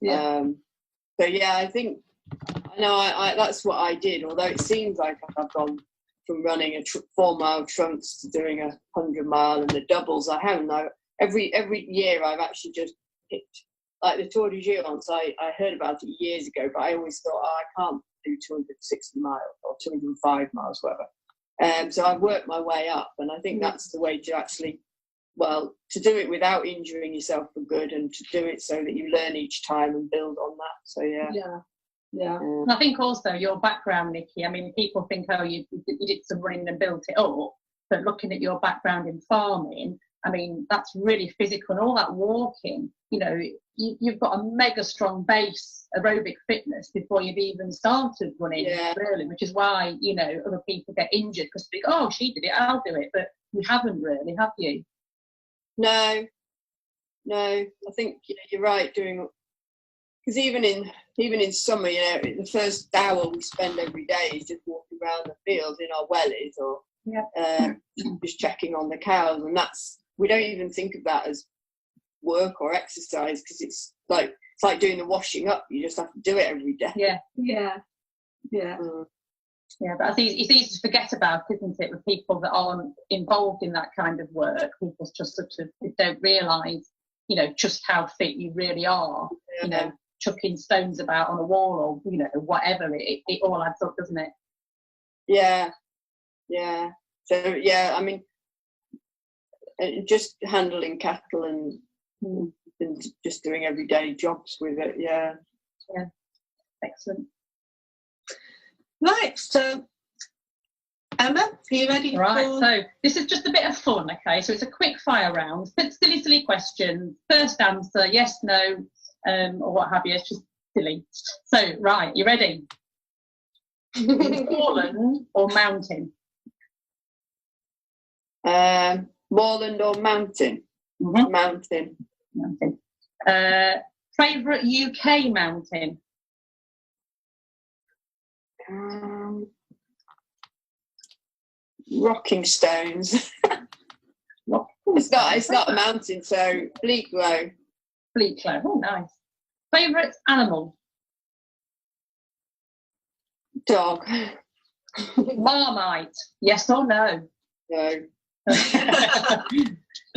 I think that's what I did, although it seems like I've gone from running a 4-mile trunks to doing a 100-mile and the doubles. I haven't. Every year I've actually just picked, like the Tour de Géants, I heard about it years ago, but I always thought, I can't do 260 miles or 205 miles, whatever. So I've worked my way up, and I think that's the way to actually, to do it without injuring yourself for good, and to do it so that you learn each time and build on that. So I think also your background, Nicky, I mean, people think, you did some running and built it up, but looking at your background in farming, I mean, that's really physical, and all that walking, you've got a mega strong base aerobic fitness before you've even started running, really, which is why, other people get injured because they think, she did it, I'll do it. But You haven't really, have you? No. I think you're right. Because even in summer, the first hour we spend every day is just walking around the fields in our wellies or just checking on the cows, and we don't even think of that as work or exercise, because it's like doing the washing up. You just have to do it every day. Yeah. But it's easy to forget about, isn't it, with people that aren't involved in that kind of work. People just sort of don't realise, just how fit you really are. Chucking stones about on a wall or whatever, it all adds up, doesn't it? Yeah. So I mean, just handling cattle and just doing everyday jobs with it. Yeah. Excellent. Right, so Emma, are you ready? Right, so this is just a bit of fun, okay? So it's a quick fire round. Silly questions. First answer, yes, no, or what have you. It's just silly. So, right, you ready? Moorland or mountain? Moorland or mountain? Mm-hmm. Mountain. Favourite UK mountain? Rocking Stones. It's not a mountain, so Bleaklow. Oh, nice. Favourite animal? Dog. Marmite, yes or no? No.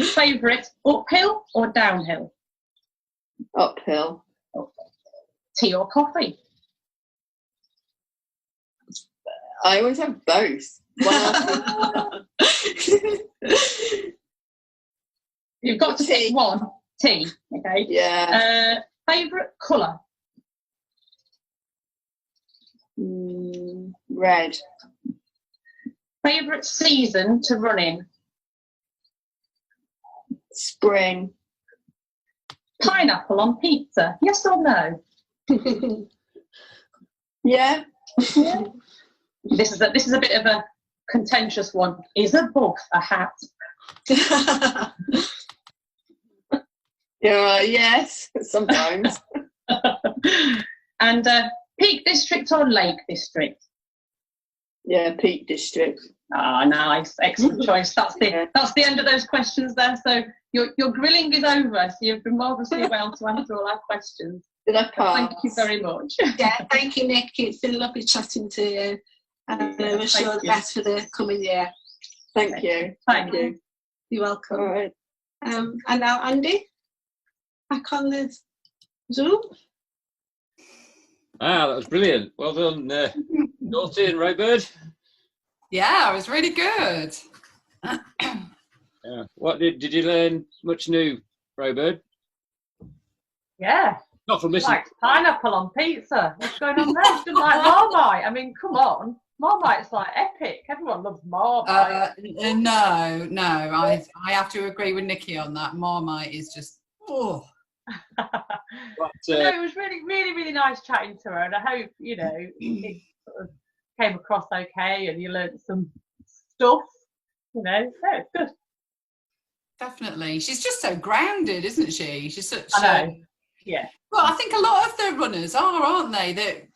Favourite uphill or downhill? Uphill. Tea or coffee? I always have both. You've got to pick one. Tea, okay? Yeah. Favourite colour? Red. Favourite season to run in? Spring. Pineapple on pizza, yes or no? Yeah. This is a bit of a contentious one. Is a bug a hat? Yes, sometimes. And Peak District or Lake District? Yeah, Peak District. Ah, nice, excellent choice. That's the end of those questions there. So your grilling is over. So you've been marvellously well to answer all our questions. Did I pass? Thank you very much. Yeah, thank you, Nicky. It's been lovely chatting to you. And I wish you all the best for the coming year. Thank you. Thank you. You're welcome. All right. And now Andy, back on the Zoom. That was brilliant. Well done, Naughty and Raybird. Yeah, it was really good. Yeah. What did you learn much new, Raybird? Yeah. Not from listening. Like pineapple on pizza. What's going on there? She doesn't like Marmite. I mean, come on. Marmite's like epic. Everyone loves Marmite. No. I have to agree with Nicky on that. Marmite is just, oh. It was really, really, really nice chatting to her, and I hope it sort of came across okay, and you learned some stuff. Yeah, it's good. Definitely, she's just so grounded, isn't she? She's such. I know. Yeah. Well, I think a lot of the runners aren't they?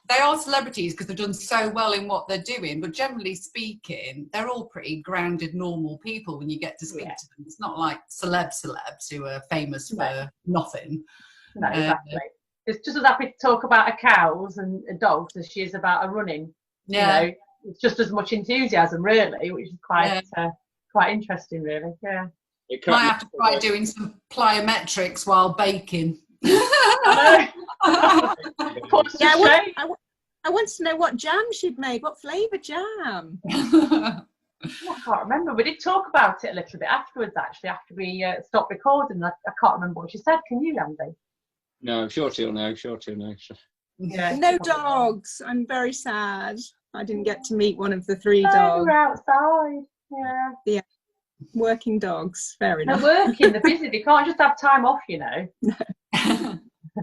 They are celebrities because they've done so well in what they're doing, but generally speaking, they're all pretty grounded, normal people when you get to speak to them. It's not like celebs who are famous for nothing. No, exactly. It's just as happy to talk about her cows and dogs as she is about her running. Yeah. It's just as much enthusiasm, really, which is quite interesting, really. Yeah. Might have to try doing some plyometrics while baking. I want to know what jam she'd made. What flavour jam? I can't remember. We did talk about it a little bit afterwards, actually, after we stopped recording. I can't remember what she said. Can you, Andy? No, I'm sure she'll know. Yeah. No dogs. I'm very sad. I didn't get to meet one of the 3 dogs. They were outside. Yeah. Working dogs. Fair enough. They're working. They're busy. They can't just have time off,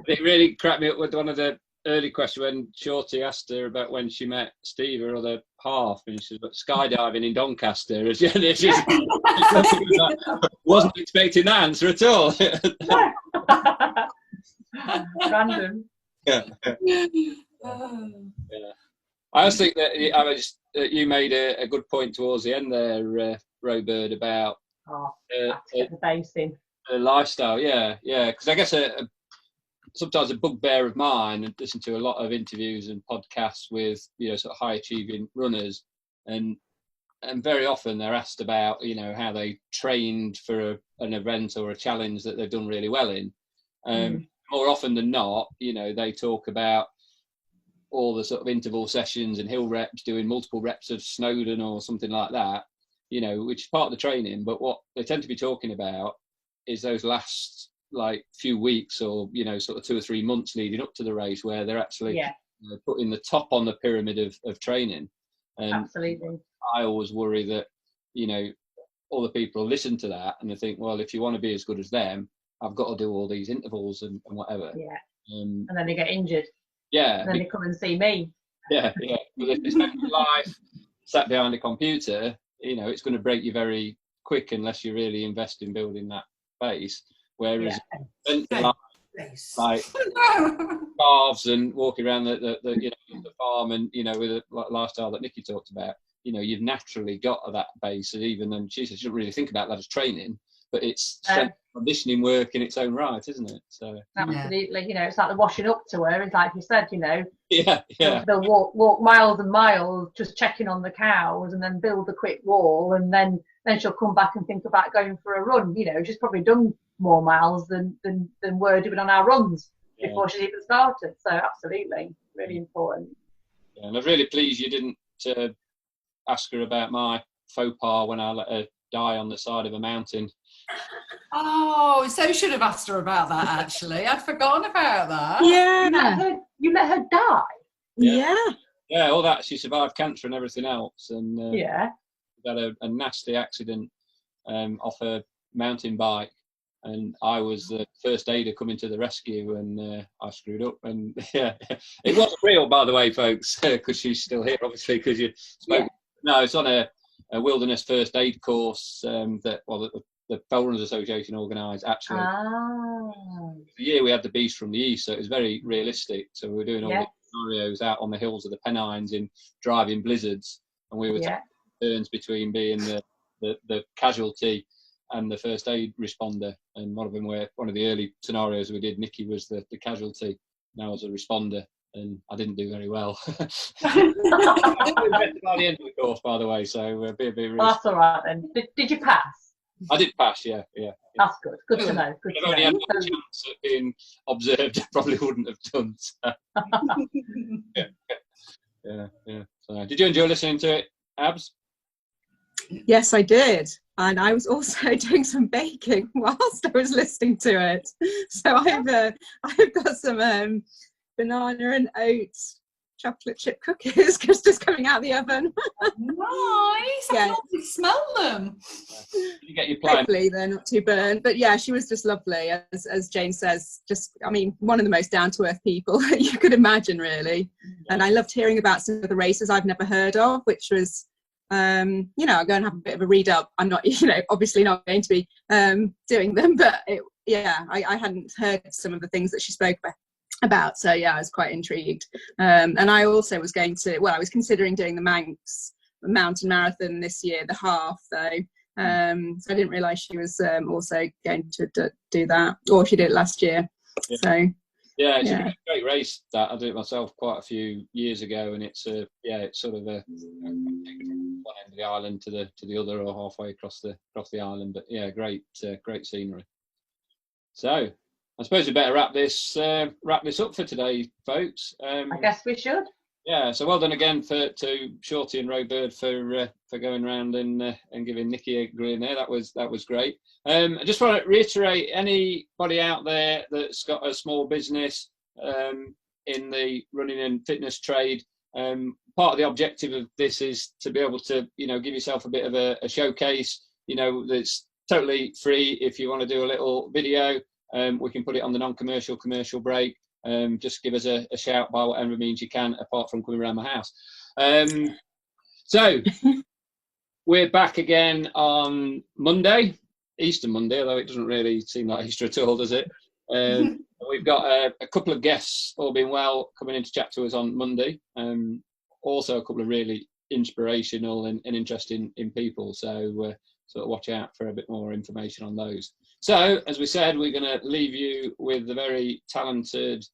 It really cracked me up with one of the early questions when Shorty asked her about when she met Steve, her other half, and she's skydiving in Doncaster. It's just, wasn't expecting that answer at all. Random. Yeah. I also think that you made a good point towards the end there, Robert, about Get the base in. the lifestyle. Yeah, because I guess sometimes a bugbear of mine, and listen to a lot of interviews and podcasts with sort of high achieving runners, and very often they're asked about how they trained for an event or a challenge that they've done really well in. More often than not, they talk about all the sort of interval sessions and hill reps, doing multiple reps of Snowdon or something like that, which is part of the training. But what they tend to be talking about is those last few weeks or sort of 2 or 3 months leading up to the race, where they're actually putting the top on the pyramid of training. And absolutely. I always worry that all the people listen to that and they think, well, if you want to be as good as them, I've got to do all these intervals and whatever. And then they get injured. And then they come and see me. But if they spend your life sat behind a computer, it's going to break you very quick unless you really invest in building that base. Whereas like calves and walking around the farm and with a lifestyle that Nicky talked about, you've naturally got that base. And even then, Jesus, you don't really think about that as training, but it's strength conditioning work in its own right, isn't it? So absolutely, it's like the washing up to her. It's like you said, they'll walk miles and miles just checking on the cows, and then build a quick wall, and then she'll come back and think about going for a run. She's probably done more miles than we're doing on our runs before she's even started. So absolutely, really important. And I'm really pleased you didn't ask her about my faux pas when I let her die on the side of a mountain. Oh, so should have asked her about that, actually. I'd forgotten about that. Yeah. You let her die? Yeah, all that. She survived cancer and everything else. And had a nasty accident off a mountain bike. And I was the first aider coming to the rescue, and I screwed up. And it wasn't real, by the way, folks, because she's still here, obviously, because you spoke. No, it's on a wilderness first aid course that the Fell Runners Association organised. Actually, the year we had the beast from the east, so it was very realistic. So we were doing all the scenarios out on the hills of the Pennines in driving blizzards, and we were taking turns between being the casualty and the first aid responder. And one of the early scenarios we did, Nicky was the casualty, and I was a responder. And I didn't do very well. By the end of the course, by the way, so be really. Well, that's all right then. Did you pass? I did pass, yeah. That's good. Good to know. If I only had one chance of being observed, I probably wouldn't have done. So. Yeah. So, did you enjoy listening to it, Abs? Yes, I did. And I was also doing some baking whilst I was listening to it. So I've got some banana and oats chocolate chip cookies just coming out of the oven. Nice. I can already smell them. You get your plan. Hopefully they're not too burnt. But yeah, she was just lovely. As Jane says, one of the most down-to-earth people you could imagine, really. And I loved hearing about some of the races I've never heard of, which was I'm going to have a bit of a read up. I'm not, obviously not going to be doing them, but I hadn't heard some of the things that she spoke about. So I was quite intrigued. And I also was I was considering doing the Manx mountain marathon this year, the half though. So I didn't realise she was also going to do that, or she did it last year. So it's a great race. That I did it myself quite a few years ago, and it's sort of one end of the island to the other, or halfway across the island. But great scenery. So I suppose we better wrap this up for today, folks. I guess we should. Yeah. So well done again to Shorty and Robert for going round and giving Nicky a grin there. That was great. I just want to reiterate, anybody out there that's got a small business in the running and fitness trade, part of the objective of this is to be able to give yourself a bit of a showcase. That's totally free. If you want to do a little video, we can put it on the non-commercial commercial break. Just give us a shout by whatever means you can, apart from coming around my house. So we're back again on Monday, Easter Monday, although it doesn't really seem like Easter at all, does it? We've got a couple of guests, all being well, coming in to chat to us on Monday. Also a couple of really inspirational and interesting in people. So sort of watch out for a bit more information on those. So, as we said, we're going to leave you with the very talented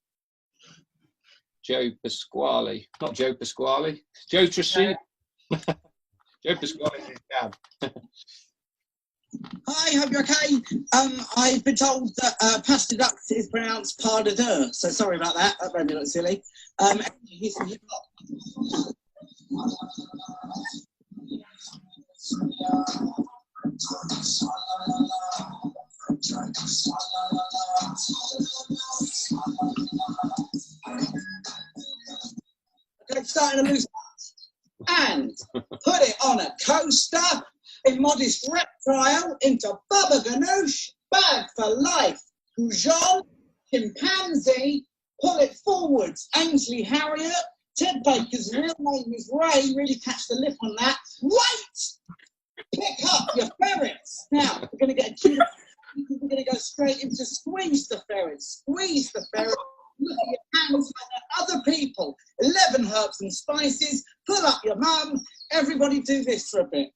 Joe Pasquale. Not Joe Pasquale. Joe Tracey. Joe Pasquale is his dad. Hi, hope you're okay. I've been told that pasta duck is pronounced pas de deux, so sorry about that. That made me look silly. Here's some hip hop. Okay, starting a loose and put it on a coaster. Immodest reptile into Baba Ganoush, bag for life. Goujon, chimpanzee, pull it forwards. Ainsley Harriet, Ted Baker's real name is Ray. Really catch the lip on that. Wait! Pick up your ferrets. Now, we're going to get a we're going to go straight into squeeze the ferrets. Squeeze the ferret. Look at your hands like other people. 11 herbs and spices. Pull up your mum. Everybody do this for a bit.